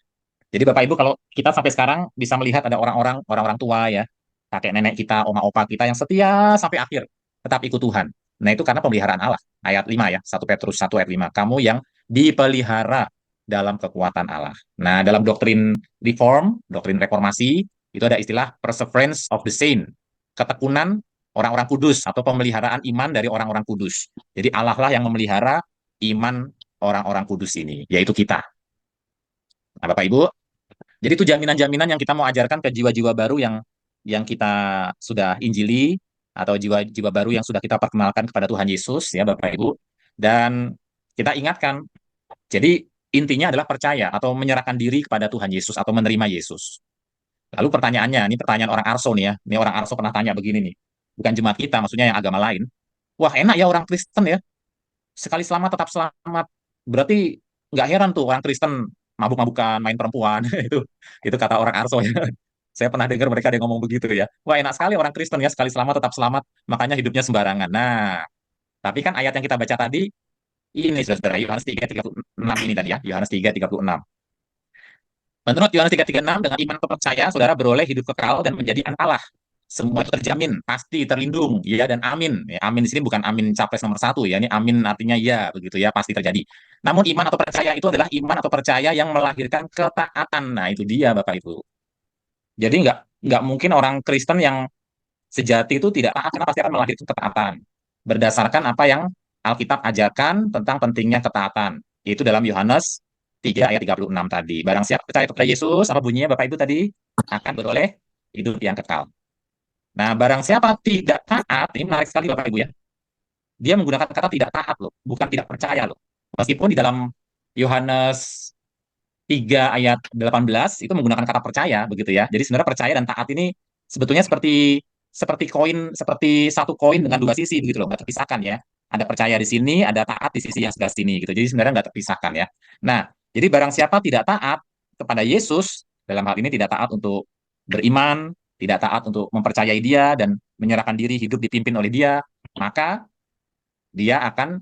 Jadi Bapak Ibu kalau kita sampai sekarang bisa melihat ada orang-orang tua ya, kakek nenek kita, oma opa kita yang setia sampai akhir tetap ikut Tuhan. Nah, itu karena pemeliharaan Allah. Ayat 5 ya, 1 Petrus 1 ayat 5. Kamu yang dipelihara dalam kekuatan Allah. Nah, dalam doktrin reformasi, itu ada istilah perseverance of the saint, ketekunan orang-orang kudus atau pemeliharaan iman dari orang-orang kudus. Jadi Allah lah yang memelihara iman orang-orang kudus ini, yaitu kita. Nah, Bapak Ibu, jadi itu jaminan-jaminan yang kita mau ajarkan ke jiwa-jiwa baru yang kita sudah injili atau jiwa-jiwa baru yang sudah kita perkenalkan kepada Tuhan Yesus ya Bapak Ibu. Dan kita ingatkan, jadi intinya adalah percaya atau menyerahkan diri kepada Tuhan Yesus atau menerima Yesus. Lalu pertanyaannya, ini pertanyaan orang Arso nih ya. Ini orang Arso pernah tanya begini nih. Bukan jemaat kita, maksudnya yang agama lain. Wah enak ya orang Kristen ya. Sekali selamat tetap selamat. Berarti nggak heran tuh orang Kristen mabuk-mabukan, main perempuan. Itu kata orang Arso ya. Saya pernah dengar mereka ada yang ngomong begitu ya. Wah enak sekali orang Kristen ya, sekali selamat tetap selamat, makanya hidupnya sembarangan. Nah, tapi kan ayat yang kita baca tadi, ini saudara, Yohanes 3:36 ini tadi ya, Yohanes 3:36. Menurut Yohanes 3:36, dengan iman atau percaya, saudara beroleh hidup kekal dan menjadi anak Allah. Semua itu terjamin, pasti terlindung, ya dan amin. Ya, amin di sini bukan amin capres nomor satu ya, ini amin artinya ya, begitu ya, pasti terjadi. Namun iman atau percaya itu adalah iman atau percaya yang melahirkan ketaatan. Nah itu dia Bapak Ibu. Jadi nggak mungkin orang Kristen yang sejati itu tidak taat karena pasti akan melahirkan ketaatan. Berdasarkan apa yang Alkitab ajarkan tentang pentingnya ketaatan. Yaitu dalam Yohanes 3 ayat 36 tadi. Barang siapa percaya kepada Yesus, apa bunyinya Bapak Ibu tadi? Akan beroleh hidup yang kekal. Nah, barang siapa tidak taat, ini menarik sekali Bapak Ibu ya. Dia menggunakan kata tidak taat loh, bukan tidak percaya loh. Meskipun di dalam Yohanes 3 ayat 18 itu menggunakan kata percaya begitu ya. Jadi sebenarnya percaya dan taat ini sebetulnya seperti seperti koin, seperti satu koin dengan dua sisi begitu loh, nggak terpisahkan ya. Ada percaya di sini, ada taat di sisi yang sebelah sini gitu. Jadi sebenarnya nggak terpisahkan ya. Nah, jadi barang siapa tidak taat kepada Yesus, dalam hal ini tidak taat untuk beriman, tidak taat untuk mempercayai Dia dan menyerahkan diri hidup dipimpin oleh Dia, maka dia akan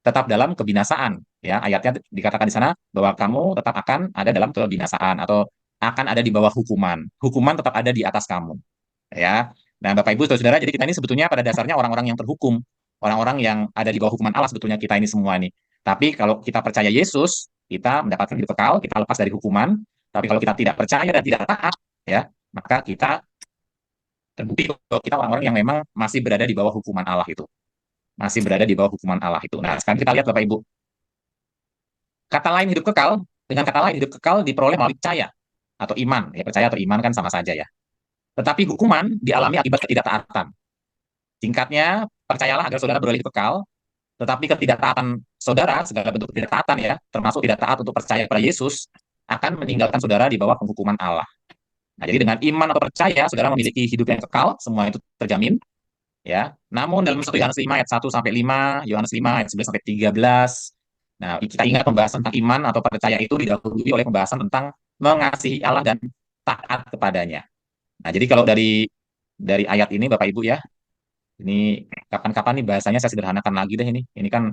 tetap dalam kebinasaan. Ya, ayatnya dikatakan di sana bahwa kamu tetap akan ada dalam kebinasaan atau akan ada di bawah hukuman. Hukuman tetap ada di atas kamu. Ya. Nah, Bapak Ibu Saudara, jadi kita ini sebetulnya pada dasarnya orang-orang yang terhukum, orang-orang yang ada di bawah hukuman Allah sebetulnya kita ini semua nih. Tapi kalau kita percaya Yesus, kita mendapatkan hidup kekal, kita lepas dari hukuman. Tapi kalau kita tidak percaya dan tidak taat, ya, maka kita terbukti bahwa kita orang-orang yang memang masih berada di bawah hukuman Allah itu. Masih berada di bawah hukuman Allah itu. Nah, sekarang kita lihat Bapak Ibu. Kata lain hidup kekal, dengan kata lain hidup kekal diperoleh melalui percaya atau iman. Ya, percaya atau iman kan sama saja ya. Tetapi hukuman dialami akibat ketidaktaatan. Singkatnya, percayalah agar saudara beroleh hidup kekal, tetapi ketidaktaatan saudara, segala bentuk ketidaktaatan ya, termasuk tidak taat untuk percaya kepada Yesus, akan meninggalkan saudara di bawah penghukuman Allah. Nah, jadi dengan iman atau percaya, saudara memiliki hidup yang kekal, semua itu terjamin, ya. Namun dalam 1 Yohanes 5 ayat 1 sampai 5, Yohanes 5 ayat 11 sampai 13. Nah, kita ingat pembahasan tentang iman atau percaya itu didahului oleh pembahasan tentang mengasihi Allah dan taat kepadanya. Nah, jadi kalau dari ayat ini Bapak Ibu ya, ini kapan-kapan nih bahasanya saya sederhanakan lagi deh ini. Ini kan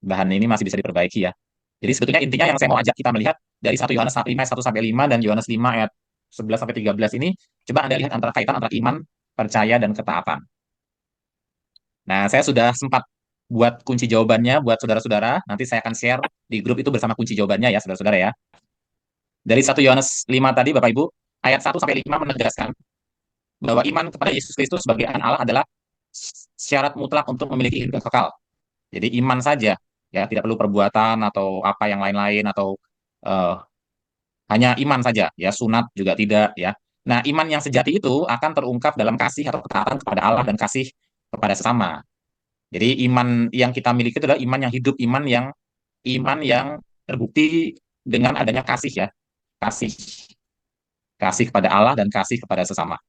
bahan ini masih bisa diperbaiki ya. Jadi sebetulnya intinya yang saya mau ajak kita melihat dari 1 Yohanes 5 ayat 1 sampai 5 dan Yohanes 5 ayat 11 sampai 13 ini, coba Anda lihat antara kaitan antara iman, percaya, dan ketaatan. Nah, saya sudah sempat buat kunci jawabannya buat saudara-saudara. Nanti saya akan share di grup itu bersama kunci jawabannya ya, saudara-saudara ya. Dari 1 Yohanes 5 tadi, Bapak Ibu, ayat 1 sampai 5 menegaskan bahwa iman kepada Yesus Kristus sebagai anak Allah adalah syarat mutlak untuk memiliki hidup yang kekal. Jadi iman saja, ya tidak perlu perbuatan atau apa yang lain-lain atau eh, hanya iman saja, ya sunat juga tidak, ya. Nah, iman yang sejati itu akan terungkap dalam kasih atau ketaatan kepada Allah dan kasih kepada sesama. Jadi iman yang kita miliki itu adalah iman yang hidup, iman yang terbukti dengan adanya kasih ya, kasih, kasih kepada Allah dan kasih kepada sesama.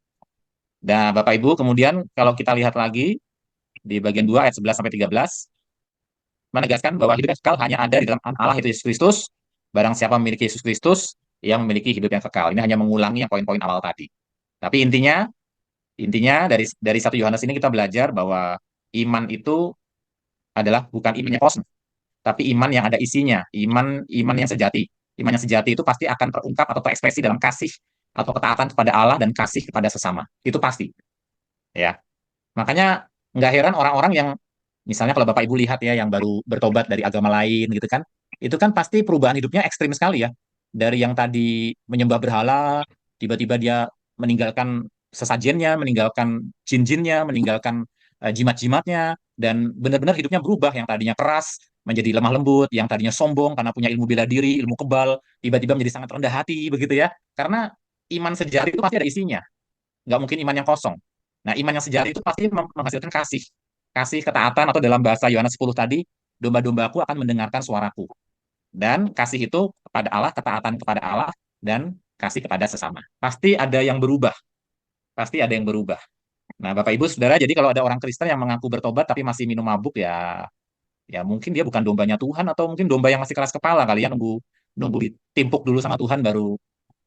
Nah, Bapak Ibu, kemudian kalau kita lihat lagi di bagian 2 ayat 11 sampai 13 menegaskan bahwa hidup yang kekal hanya ada di dalam Allah itu Yesus Kristus. Barang siapa memiliki Yesus Kristus, yang memiliki hidup yang kekal. Ini hanya mengulangi yang poin-poin awal tadi. Tapi intinya dari 1 Yohanes ini kita belajar bahwa iman itu adalah bukan iman yang kosong, tapi iman yang ada isinya, iman yang sejati. Iman yang sejati itu pasti akan terungkap atau terekspresi dalam kasih atau ketaatan kepada Allah dan kasih kepada sesama. Itu pasti, ya. Makanya nggak heran orang-orang yang misalnya kalau Bapak Ibu lihat ya yang baru bertobat dari agama lain gitu kan, itu kan pasti perubahan hidupnya ekstrim sekali ya. Dari yang tadi menyembah berhala, tiba-tiba dia meninggalkan sesajennya, meninggalkan jin-jinnya, meninggalkan jimat-jimatnya, dan benar-benar hidupnya berubah. Yang tadinya keras menjadi lemah lembut, yang tadinya sombong karena punya ilmu bela diri, ilmu kebal, tiba-tiba menjadi sangat rendah hati begitu ya. Karena iman sejati itu pasti ada isinya, nggak mungkin iman yang kosong. Nah, iman yang sejati itu pasti menghasilkan kasih. Kasih ketaatan atau dalam bahasa Yohanes 10 tadi, domba-dombaku akan mendengarkan suaraku. Dan kasih itu kepada Allah, ketaatan kepada Allah, dan kasih kepada sesama. Pasti ada yang berubah. Pasti ada yang berubah. Nah, Bapak Ibu, Saudara, jadi kalau ada orang Kristen yang mengaku bertobat tapi masih minum mabuk, ya ya mungkin dia bukan dombanya Tuhan atau mungkin domba yang masih keras kepala kali ya, nunggu nunggu ditimpuk dulu sama Tuhan baru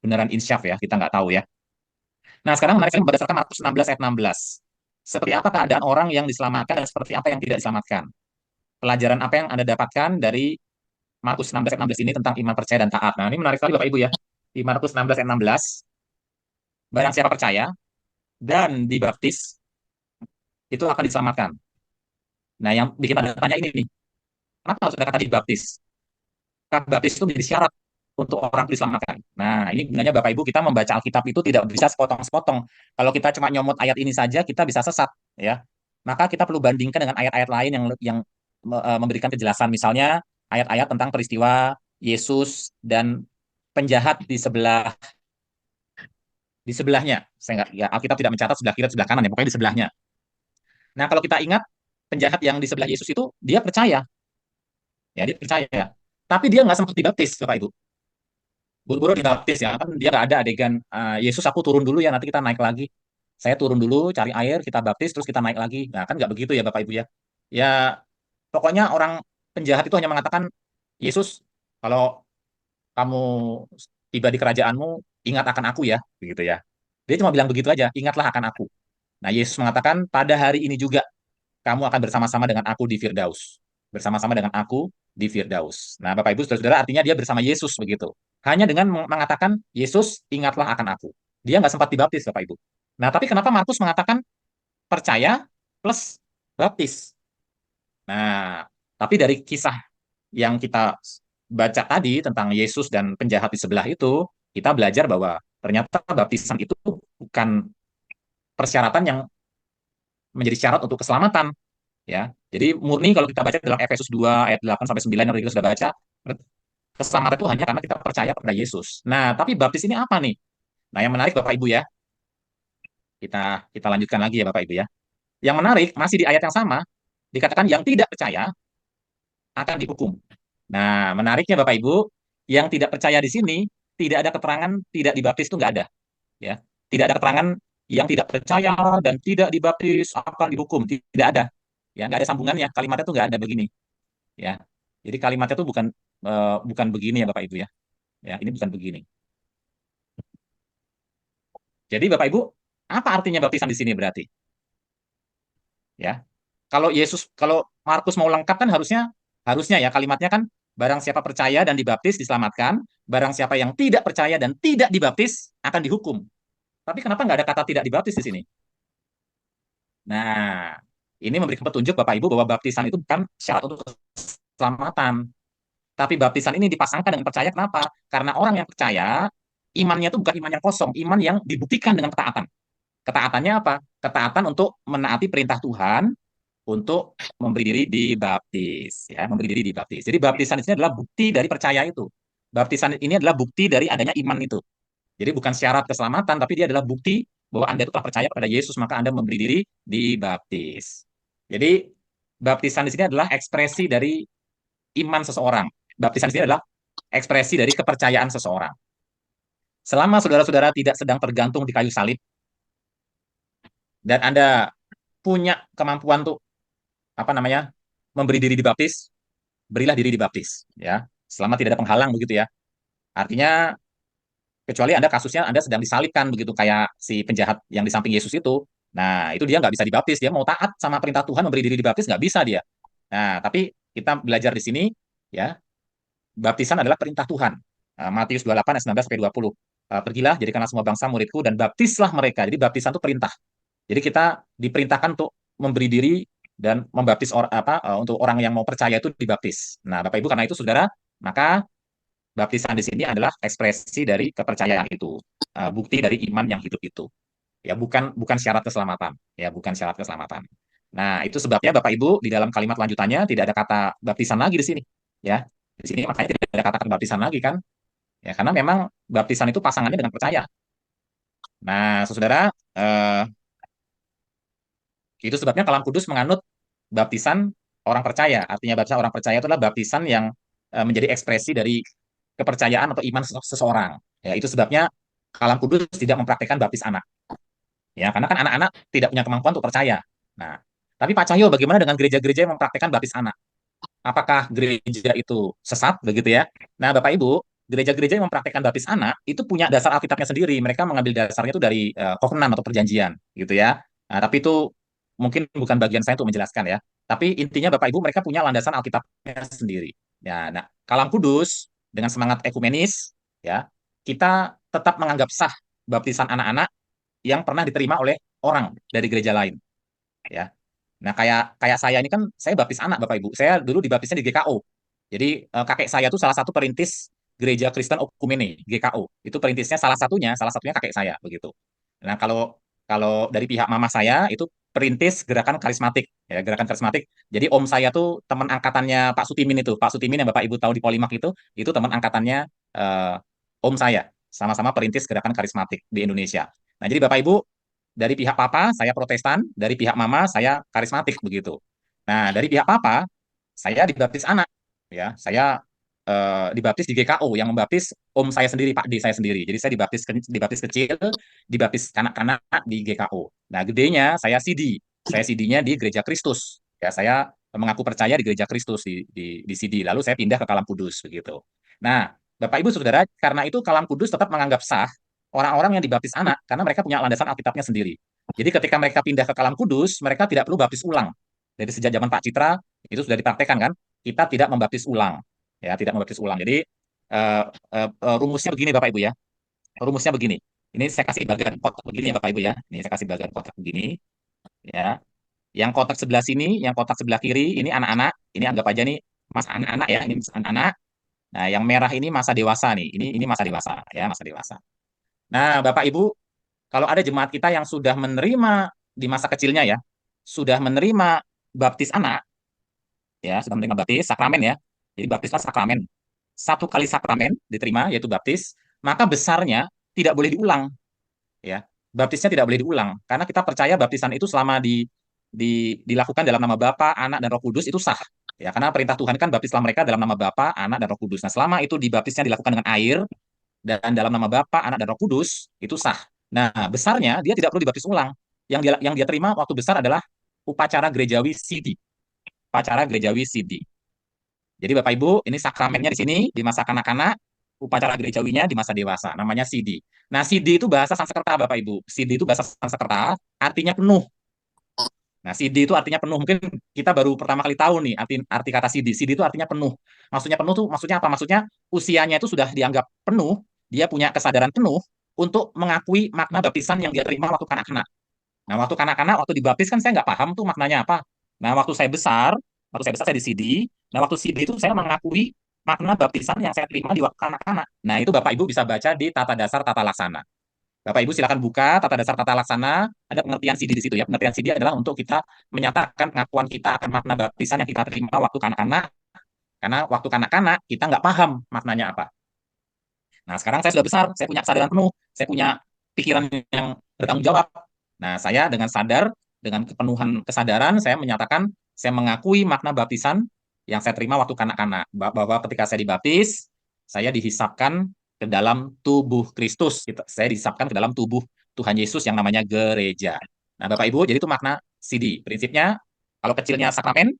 beneran insyaf ya, kita nggak tahu ya. Nah, sekarang menarik sekali berdasarkan Markus 16 ayat 16. Seperti apa keadaan orang yang diselamatkan dan seperti apa yang tidak diselamatkan? Pelajaran apa yang Anda dapatkan dari Markus 16 ayat 16 ini tentang iman percaya dan taat? Nah, ini menarik sekali Bapak Ibu ya. Di Markus 16 ayat 16, barang siapa percaya dan dibaptis, itu akan diselamatkan. Nah, yang bikin tanda tanya ini nih, kenapa harus ada kata dibaptis? Karena baptis itu menjadi syarat untuk orang diselamatkan. Nah, ini gunanya Bapak Ibu kita membaca Alkitab itu tidak bisa sepotong-sepotong. Kalau kita cuma nyomot ayat ini saja, kita bisa sesat, ya. Maka kita perlu bandingkan dengan ayat-ayat lain yang memberikan kejelasan. Misalnya ayat-ayat tentang peristiwa Yesus dan penjahat di sebelahnya. Saya nggak, ya Alkitab tidak mencatat sebelah kiri, sebelah kanan ya, pokoknya di sebelahnya. Nah, kalau kita ingat penjahat yang di sebelah Yesus itu dia percaya, ya dia percaya. Tapi dia nggak sempat dibaptis, Bapak Ibu. Buru-buru dibaptis ya kan dia nggak ada adegan Yesus aku turun dulu ya nanti kita naik lagi, saya turun dulu cari air kita baptis terus kita naik lagi. Nah kan nggak begitu ya Bapak Ibu ya. Ya pokoknya orang penjahat itu hanya mengatakan Yesus kalau kamu tiba di kerajaanmu ingat akan aku ya begitu ya. Dia cuma bilang begitu aja, ingatlah akan aku. Nah Yesus mengatakan pada hari ini juga kamu akan bersama-sama dengan aku di Firdaus. Bersama-sama dengan aku di Firdaus. Nah, Bapak Ibu, saudara-saudara, artinya dia bersama Yesus begitu. Hanya dengan mengatakan, Yesus, ingatlah akan aku. Dia nggak sempat dibaptis, Bapak Ibu. Nah, tapi kenapa Markus mengatakan percaya plus baptis? Nah, tapi dari kisah yang kita baca tadi tentang Yesus dan penjahat di sebelah itu, kita belajar bahwa ternyata baptisan itu bukan persyaratan yang menjadi syarat untuk keselamatan, ya. Jadi murni kalau kita baca dalam Efesus 2 ayat 8 sampai 9 yang kita sudah baca, keselamatan itu hanya karena kita percaya kepada Yesus. Nah, tapi baptis ini apa nih? Nah, yang menarik Bapak Ibu ya, kita kita lanjutkan lagi ya Bapak Ibu ya. Yang menarik masih di ayat yang sama dikatakan yang tidak percaya akan dihukum. Nah, menariknya Bapak Ibu, yang tidak percaya di sini tidak ada keterangan tidak dibaptis itu nggak ada, ya. Tidak ada keterangan yang tidak percaya dan tidak dibaptis akan dihukum, tidak ada. Ya, nggak ada sambungannya. Kalimatnya tuh nggak ada begini, ya. Jadi kalimatnya tuh bukan begini ya Bapak Ibu ya. Ya, ini bukan begini. Jadi Bapak Ibu, apa artinya baptisan di sini berarti? Ya. Kalau Markus mau lengkap kan harusnya harusnya ya kalimatnya kan barang siapa percaya dan dibaptis diselamatkan, barang siapa yang tidak percaya dan tidak dibaptis akan dihukum. Tapi kenapa nggak ada kata tidak dibaptis di sini? Nah, ini memberikan petunjuk Bapak Ibu bahwa baptisan itu bukan syarat untuk keselamatan. Tapi baptisan ini dipasangkan dengan percaya. Kenapa? Karena orang yang percaya, imannya itu bukan iman yang kosong, iman yang dibuktikan dengan ketaatan. Ketaatannya apa? Ketaatan untuk menaati perintah Tuhan untuk memberi diri dibaptis, ya, memberi diri dibaptis. Jadi baptisan ini adalah bukti dari percaya itu. Baptisan ini adalah bukti dari adanya iman itu. Jadi bukan syarat keselamatan, tapi dia adalah bukti bahwa Anda itu telah percaya kepada Yesus, maka Anda memberi diri dibaptis. Jadi baptisan di sini adalah ekspresi dari iman seseorang. Baptisan di sini adalah ekspresi dari kepercayaan seseorang. Selama saudara-saudara tidak sedang tergantung di kayu salib dan Anda punya kemampuan untuk apa namanya memberi diri dibaptis, berilah diri dibaptis, ya. Selama tidak ada penghalang begitu ya. Artinya kecuali Anda kasusnya Anda sedang disalibkan begitu kayak si penjahat yang di samping Yesus itu. Nah, itu dia nggak bisa dibaptis, dia mau taat sama perintah Tuhan memberi diri dibaptis nggak bisa dia. Nah, tapi kita belajar di sini ya, baptisan adalah perintah Tuhan. Matius 28 ayat 19 sampai 20. Pergilah jadikanlah semua bangsa muridku dan baptislah mereka. Jadi baptisan itu perintah. Jadi kita diperintahkan untuk memberi diri dan membaptis untuk orang yang mau percaya itu dibaptis. Nah, Bapak Ibu karena itu Saudara, maka baptisan di sini adalah ekspresi dari kepercayaan itu, bukti dari iman yang hidup itu. Ya, bukan bukan syarat keselamatan. Ya, bukan syarat keselamatan. Nah, itu sebabnya Bapak Ibu di dalam kalimat lanjutannya tidak ada kata baptisan lagi di sini. Ya, di sini makanya tidak ada kata baptisan lagi kan? Ya, karena memang baptisan itu pasangannya dengan percaya. Nah, saudara, itu sebabnya Kalam Kudus menganut baptisan orang percaya. Artinya baptisan orang percaya itu adalah baptisan yang menjadi ekspresi dari kepercayaan atau iman seseorang. Ya, itu sebabnya Kalam Kudus tidak mempraktikkan baptis anak. Ya, karena kan anak-anak tidak punya kemampuan untuk percaya. Nah, tapi Pak Cahyo, bagaimana dengan gereja-gereja yang mempraktikkan baptis anak? Apakah gereja itu sesat begitu ya? Nah, Bapak Ibu, gereja-gereja yang mempraktikkan baptis anak itu punya dasar Alkitabnya sendiri. Mereka mengambil dasarnya itu dari kovenan atau perjanjian, gitu ya. Nah, tapi itu mungkin bukan bagian saya untuk menjelaskan ya. Tapi intinya Bapak Ibu mereka punya landasan Alkitabnya sendiri. Ya, nah, Kalam Kudus dengan semangat ekumenis ya, kita tetap menganggap sah baptisan anak-anak yang pernah diterima oleh orang dari gereja lain, ya. Nah, kayak kayak saya ini kan saya baptis anak Bapak Ibu. Saya dulu dibaptisnya di GKO. Jadi kakek saya itu salah satu perintis Gereja Kristen Okumene, GKO. Itu perintisnya salah satunya kakek saya begitu. Nah, kalau kalau dari pihak mama saya itu perintis gerakan karismatik, ya, gerakan karismatik. Jadi om saya tuh teman angkatannya Pak Sutimin itu. Pak Sutimin yang Bapak Ibu tahu di Polimak itu teman angkatannya om saya. Sama-sama perintis gerakan karismatik di Indonesia. Nah, jadi Bapak Ibu dari pihak papa saya Protestan, dari pihak mama saya karismatik begitu. Nah, dari pihak papa saya dibaptis anak, ya. Saya dibaptis di GKO yang membaptis om saya sendiri, Pak D saya sendiri. Jadi saya dibaptis kecil, dibaptis kanak-kanak di GKO. Nah, gedenya saya CD. Saya CD-nya di Gereja Kristus. Ya, saya mengaku percaya di Gereja Kristus di CD. Lalu saya pindah ke Kalam Kudus begitu. Nah, Bapak Ibu Saudara, karena itu Kalam Kudus tetap menganggap sah orang-orang yang dibaptis anak karena mereka punya landasan Alkitabnya sendiri. Jadi ketika mereka pindah ke Kalam Kudus, mereka tidak perlu baptis ulang. Dari sejak zaman Pak Citra itu sudah dipraktekkan kan, kita tidak membaptis ulang, ya tidak membaptis ulang. Jadi rumusnya begini Bapak Ibu ya, rumusnya begini. Ini saya kasih bagian kotak begini ya Bapak Ibu ya. Ini saya kasih bagian kotak begini, ya. Yang kotak sebelah sini, yang kotak sebelah kiri ini anak-anak. Ini anggap aja nih mas anak-anak ya, ini mas anak-anak. Nah, yang merah ini masa dewasa nih. Ini masa dewasa ya, masa dewasa. Nah, Bapak Ibu, kalau ada jemaat kita yang sudah menerima di masa kecilnya ya, sudah menerima baptis anak, ya, sudah menerima baptis sakramen ya. Jadi baptis kan sakramen. Satu kali sakramen diterima yaitu baptis, maka besarnya tidak boleh diulang, ya. Baptisnya tidak boleh diulang karena kita percaya baptisan itu selama dilakukan dalam nama Bapa, Anak dan Roh Kudus itu sah. Ya, karena perintah Tuhan kan baptislah mereka dalam nama Bapa, Anak dan Roh Kudus. Nah, selama itu dibaptisnya dilakukan dengan air dan dalam nama Bapa, Anak dan Roh Kudus itu sah. Nah, besarnya dia tidak perlu dibaptis ulang. Yang dia terima waktu besar adalah upacara gerejawi CD. Upacara gerejawi CD. Jadi Bapak Ibu, ini sakramennya di sini di masa kanak-kanak, upacara gerejawinya di masa dewasa, namanya CD. Nah, CD itu bahasa Sanskerta Bapak Ibu. CD itu bahasa Sanskerta, artinya penuh. Nah, CD itu artinya penuh. Mungkin kita baru pertama kali tahu nih arti kata CD. CD itu artinya penuh. Maksudnya penuh tuh maksudnya apa? Maksudnya usianya itu sudah dianggap penuh, dia punya kesadaran penuh untuk mengakui makna baptisan yang dia terima waktu kanak-kanak. Nah, waktu kanak-kanak, waktu dibaptis kan saya nggak paham tuh maknanya apa. Nah, waktu saya besar saya di CD. Nah, waktu CD itu saya mengakui makna baptisan yang saya terima di waktu kanak-kanak. Nah, itu Bapak Ibu bisa baca di Tata Dasar Tata Laksana. Bapak Ibu silakan buka Tata Dasar Tata Laksana, ada pengertian CD di situ ya. Pengertian CD adalah untuk kita menyatakan pengakuan kita akan makna baptisan yang kita terima waktu kanak-kanak, karena waktu kanak-kanak kita nggak paham maknanya apa. Nah, sekarang saya sudah besar, saya punya kesadaran penuh, saya punya pikiran yang bertanggung jawab. Nah, saya dengan sadar, dengan kepenuhan kesadaran, saya menyatakan, saya mengakui makna baptisan yang saya terima waktu kanak-kanak. Bahwa ketika saya dibaptis, saya dihisapkan ke dalam tubuh Kristus. Saya dihisapkan ke dalam tubuh Tuhan Yesus yang namanya gereja. Nah, Bapak Ibu, jadi itu makna CD. Prinsipnya, kalau kecilnya sakramen,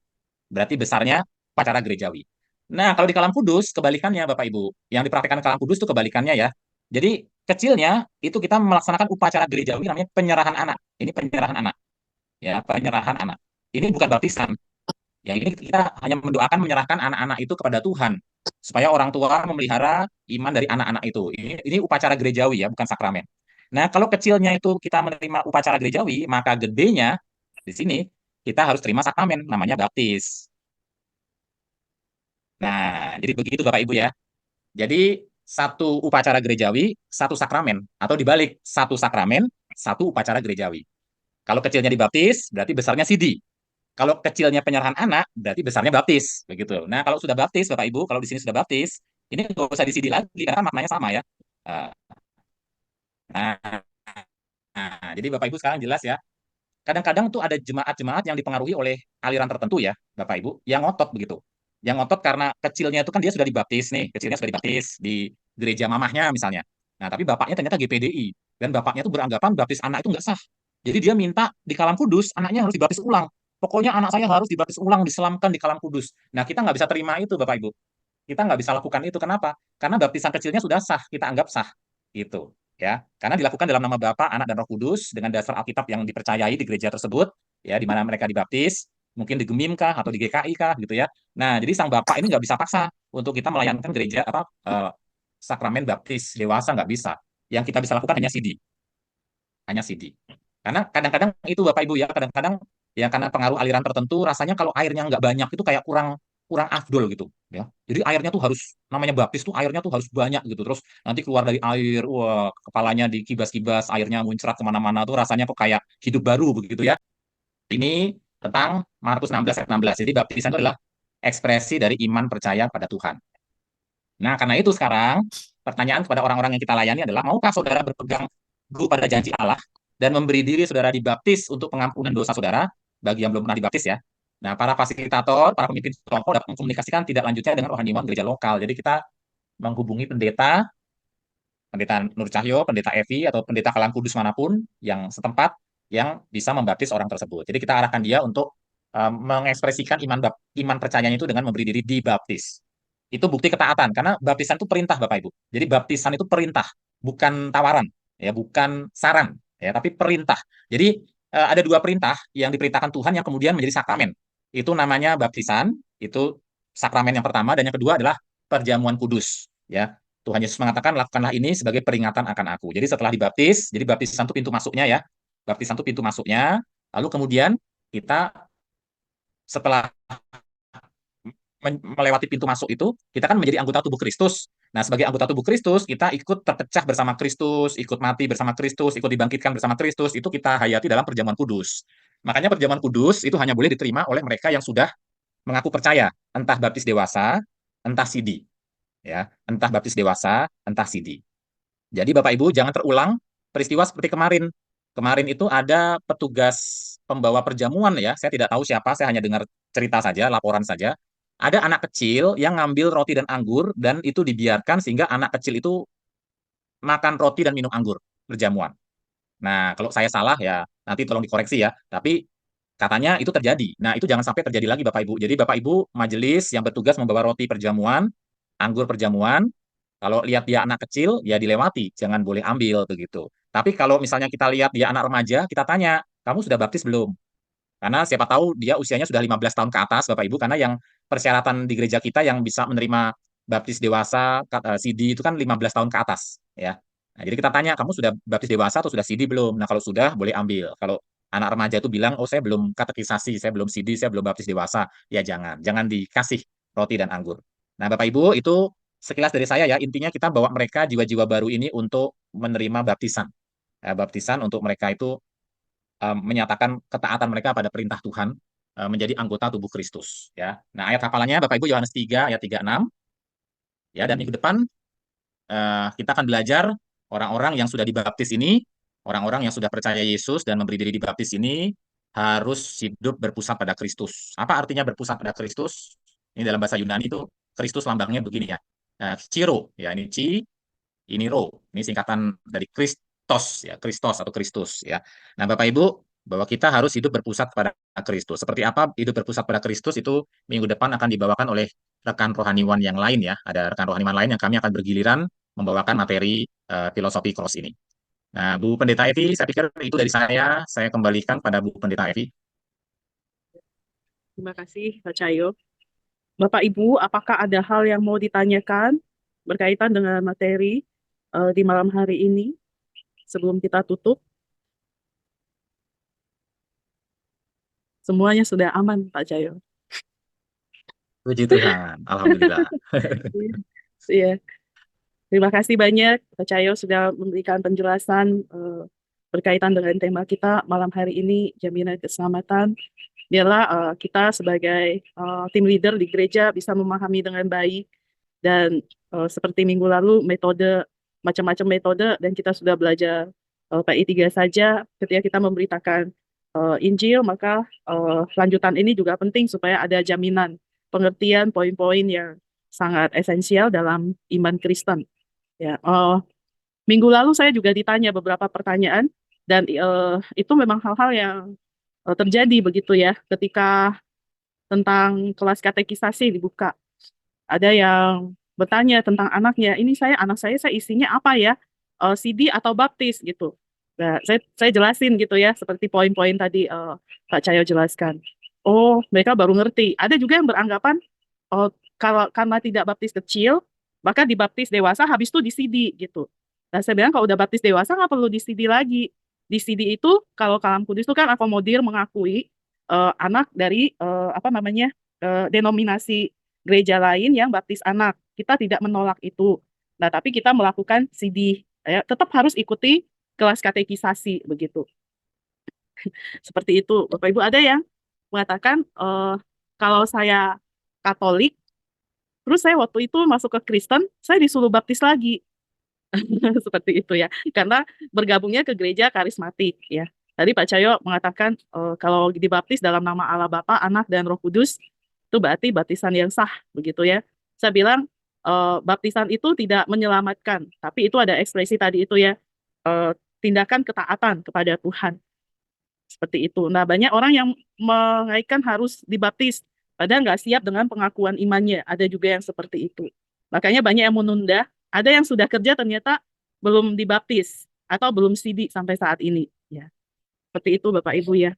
berarti besarnya upacara gerejawi. Nah, kalau di Kalam Kudus, kebalikannya Bapak Ibu. Yang dipraktekkan Kalam Kudus itu kebalikannya ya. Jadi, kecilnya itu kita melaksanakan upacara gerejawi namanya penyerahan anak. Ini penyerahan anak. Ya, penyerahan anak. Ini bukan baptisan. Ya, ini kita hanya mendoakan menyerahkan anak-anak itu kepada Tuhan. Supaya orang tua memelihara iman dari anak-anak itu. Ini upacara gerejawi ya, bukan sakramen. Nah, kalau kecilnya itu kita menerima upacara gerejawi, maka gedenya di sini kita harus terima sakramen, namanya baptis. Nah, jadi begitu Bapak Ibu ya. Jadi satu upacara gerejawi, satu sakramen. Atau dibalik, satu sakramen, satu upacara gerejawi. Kalau kecilnya dibaptis, berarti besarnya sidi. Kalau kecilnya penyerahan anak, berarti besarnya baptis. Begitu. Nah, kalau sudah baptis, Bapak Ibu, kalau di sini sudah baptis, ini nggak usah disidi lagi, karena maknanya sama ya. Eh, Nah, jadi Bapak Ibu sekarang jelas ya. Kadang-kadang tuh ada jemaat-jemaat yang dipengaruhi oleh aliran tertentu ya, Bapak Ibu, yang ngotot begitu. Yang ngotot karena kecilnya itu kan dia sudah dibaptis nih, kecilnya sudah dibaptis di gereja mamahnya misalnya. Nah, tapi bapaknya ternyata GPDI dan bapaknya tuh beranggapan baptis anak itu nggak sah. Jadi dia minta di Kalam Kudus anaknya harus dibaptis ulang. Pokoknya anak saya harus dibaptis ulang, diselamkan di Kalam Kudus. Nah, kita nggak bisa terima itu, Bapak Ibu. Kita nggak bisa lakukan itu. Kenapa? Karena baptisan kecilnya sudah sah, kita anggap sah. Itu ya. Karena dilakukan dalam nama Bapa, Anak, dan Roh Kudus dengan dasar Alkitab yang dipercayai di gereja tersebut, ya di mana mereka dibaptis, mungkin di Gemim kah atau di GKI kah gitu ya. Nah, jadi sang Bapak ini nggak bisa paksa untuk kita melayankan gereja sakramen baptis dewasa, nggak bisa. Yang kita bisa lakukan hanya CD, hanya CD. Karena kadang-kadang itu Bapak Ibu ya, kadang-kadang ya karena pengaruh aliran tertentu rasanya kalau airnya nggak banyak itu kayak kurang kurang afdol gitu ya. Jadi airnya tuh harus namanya baptis tuh airnya tuh harus banyak gitu. Terus nanti keluar dari air, wah kepalanya dikibas-kibas, airnya muncrat kemana-mana tuh rasanya kok kayak hidup baru begitu ya. Ini tentang Markus 16 ayat 16. Jadi baptisan itu adalah ekspresi dari iman percaya pada Tuhan. Nah, karena itu sekarang pertanyaan kepada orang-orang yang kita layani adalah, maukah saudara berpegang teguh pada janji Allah dan memberi diri saudara dibaptis untuk pengampunan dosa saudara bagi yang belum pernah dibaptis ya. Nah, para fasilitator, para pemimpin kelompok dapat mengkomunikasikan tidak lanjutnya dengan rohaniwan gereja lokal. Jadi kita menghubungi pendeta, pendeta Nur Cahyo, pendeta Evi, atau pendeta Kalang Kudus manapun yang setempat yang bisa membaptis orang tersebut. Jadi kita arahkan dia untuk mengekspresikan iman percayanya itu dengan memberi diri dibaptis. Itu bukti ketaatan karena baptisan itu perintah Bapak Ibu. Jadi baptisan itu perintah, bukan tawaran, ya, bukan saran, ya, tapi perintah. Jadi ada dua perintah yang diperintahkan Tuhan yang kemudian menjadi sakramen. Itu namanya baptisan, itu sakramen yang pertama, dan yang kedua adalah perjamuan kudus, ya. Tuhan Yesus mengatakan, lakukanlah ini sebagai peringatan akan aku. Jadi setelah dibaptis, jadi baptisan itu pintu masuknya ya. Baptisan itu pintu masuknya, lalu kemudian kita setelah melewati pintu masuk itu, kita kan menjadi anggota tubuh Kristus. Nah, sebagai anggota tubuh Kristus, kita ikut terpecah bersama Kristus, ikut mati bersama Kristus, ikut dibangkitkan bersama Kristus, itu kita hayati dalam perjamuan kudus. Makanya perjamuan kudus itu hanya boleh diterima oleh mereka yang sudah mengaku percaya, entah baptis dewasa, entah sidi, ya, entah baptis dewasa, entah sidi. Jadi Bapak Ibu jangan terulang peristiwa seperti kemarin. Kemarin itu ada petugas pembawa perjamuan ya, saya tidak tahu siapa, saya hanya dengar cerita saja, laporan saja. Ada anak kecil yang ngambil roti dan anggur dan itu dibiarkan sehingga anak kecil itu makan roti dan minum anggur perjamuan. Nah, kalau saya salah ya nanti tolong dikoreksi ya. Tapi katanya itu terjadi. Nah, itu jangan sampai terjadi lagi Bapak Ibu. Jadi Bapak Ibu majelis yang bertugas membawa roti perjamuan, anggur perjamuan, kalau lihat dia anak kecil, ya dilewati, jangan boleh ambil begitu. Tapi kalau misalnya kita lihat dia anak remaja, kita tanya, kamu sudah baptis belum? Karena siapa tahu dia usianya sudah 15 tahun ke atas, Bapak Ibu, karena yang persyaratan di gereja kita yang bisa menerima baptis dewasa, CD itu kan 15 tahun ke atas, ya. Nah, jadi kita tanya, kamu sudah baptis dewasa atau sudah CD belum? Nah, kalau sudah, boleh ambil. Kalau anak remaja itu bilang, oh saya belum katekisasi, saya belum CD, saya belum baptis dewasa. Ya jangan dikasih roti dan anggur. Nah, Bapak Ibu, itu sekilas dari saya ya, intinya kita bawa mereka jiwa-jiwa baru ini untuk menerima baptisan. Baptisan untuk mereka itu menyatakan ketaatan mereka pada perintah Tuhan, menjadi anggota tubuh Kristus. Ya. Nah, ayat hafalannya Bapak Ibu Yohanes 3 ayat 36 ya, dan minggu depan kita akan belajar orang-orang yang sudah dibaptis ini, orang-orang yang sudah percaya Yesus dan memberi diri dibaptis ini harus hidup berpusat pada Kristus. Apa artinya berpusat pada Kristus? Ini dalam bahasa Yunani itu Kristus lambangnya begini ya. Ciro, ya ini ini ro. Ini singkatan dari Kristos ya, Kristos atau Kristus ya. Nah, Bapak Ibu, bahwa kita harus hidup berpusat pada Kristus. Seperti apa hidup berpusat pada Kristus itu minggu depan akan dibawakan oleh rekan rohaniwan yang lain ya. Ada rekan rohaniwan lain yang kami akan bergiliran membawakan materi filosofi cross ini. Nah, Bu Pendeta Evi, saya pikir itu dari saya. Saya kembalikan pada Bu Pendeta Evi.
Terima kasih, Pak Cahyo. Bapak Ibu, apakah ada hal yang mau ditanyakan berkaitan dengan materi di malam hari ini sebelum kita tutup? Semuanya sudah aman, Pak Cahyo.
Puji Tuhan, Alhamdulillah.
Iya, terima kasih banyak, Pak Cahyo sudah memberikan penjelasan berkaitan dengan tema kita malam hari ini, jaminan keselamatan. Biarlah kita sebagai tim leader di gereja bisa memahami dengan baik dan seperti minggu lalu macam-macam metode dan kita sudah belajar PI3 saja ketika kita memberitakan Injil, maka lanjutan ini juga penting supaya ada jaminan pengertian poin-poin yang sangat esensial dalam iman Kristen. Ya, minggu lalu saya juga ditanya beberapa pertanyaan dan itu memang hal-hal yang terjadi begitu ya ketika tentang kelas katekisasi dibuka. Ada yang bertanya tentang anaknya, ini anak saya isinya apa ya? CD atau baptis gitu. Nah, saya jelasin gitu ya, seperti poin-poin tadi Pak Cahyo jelaskan. Oh, mereka baru ngerti. Ada juga yang beranggapan, oh, kalau karena tidak baptis kecil, maka dibaptis dewasa, habis itu di CD gitu. Nah, saya bilang kalau udah baptis dewasa nggak perlu di CD lagi. Di CD itu, kalau Kalam Kudus itu kan akomodir mengakui anak dari apa namanya denominasi gereja lain yang baptis anak. Kita tidak menolak itu. Nah, tapi kita melakukan CD. Ya, tetap harus ikuti kelas katekisasi begitu. Seperti itu. Bapak Ibu ada yang mengatakan kalau saya Katolik, terus saya waktu itu masuk ke Kristen, saya disuruh baptis lagi. Seperti itu ya. Karena bergabungnya ke gereja karismatik ya. Tadi Pak Cahyo mengatakan kalau dibaptis dalam nama Allah Bapa, Anak dan Roh Kudus itu berarti baptisan yang sah begitu ya. Saya bilang baptisan itu tidak menyelamatkan, tapi itu ada ekspresi tadi itu ya tindakan ketaatan kepada Tuhan. Seperti itu. Nah, banyak orang yang mengaitkan harus dibaptis, padahal nggak siap dengan pengakuan imannya. Ada juga yang seperti itu. Makanya banyak yang menunda, ada yang sudah kerja ternyata belum dibaptis atau belum sidi sampai saat ini. Ya, seperti itu Bapak Ibu ya.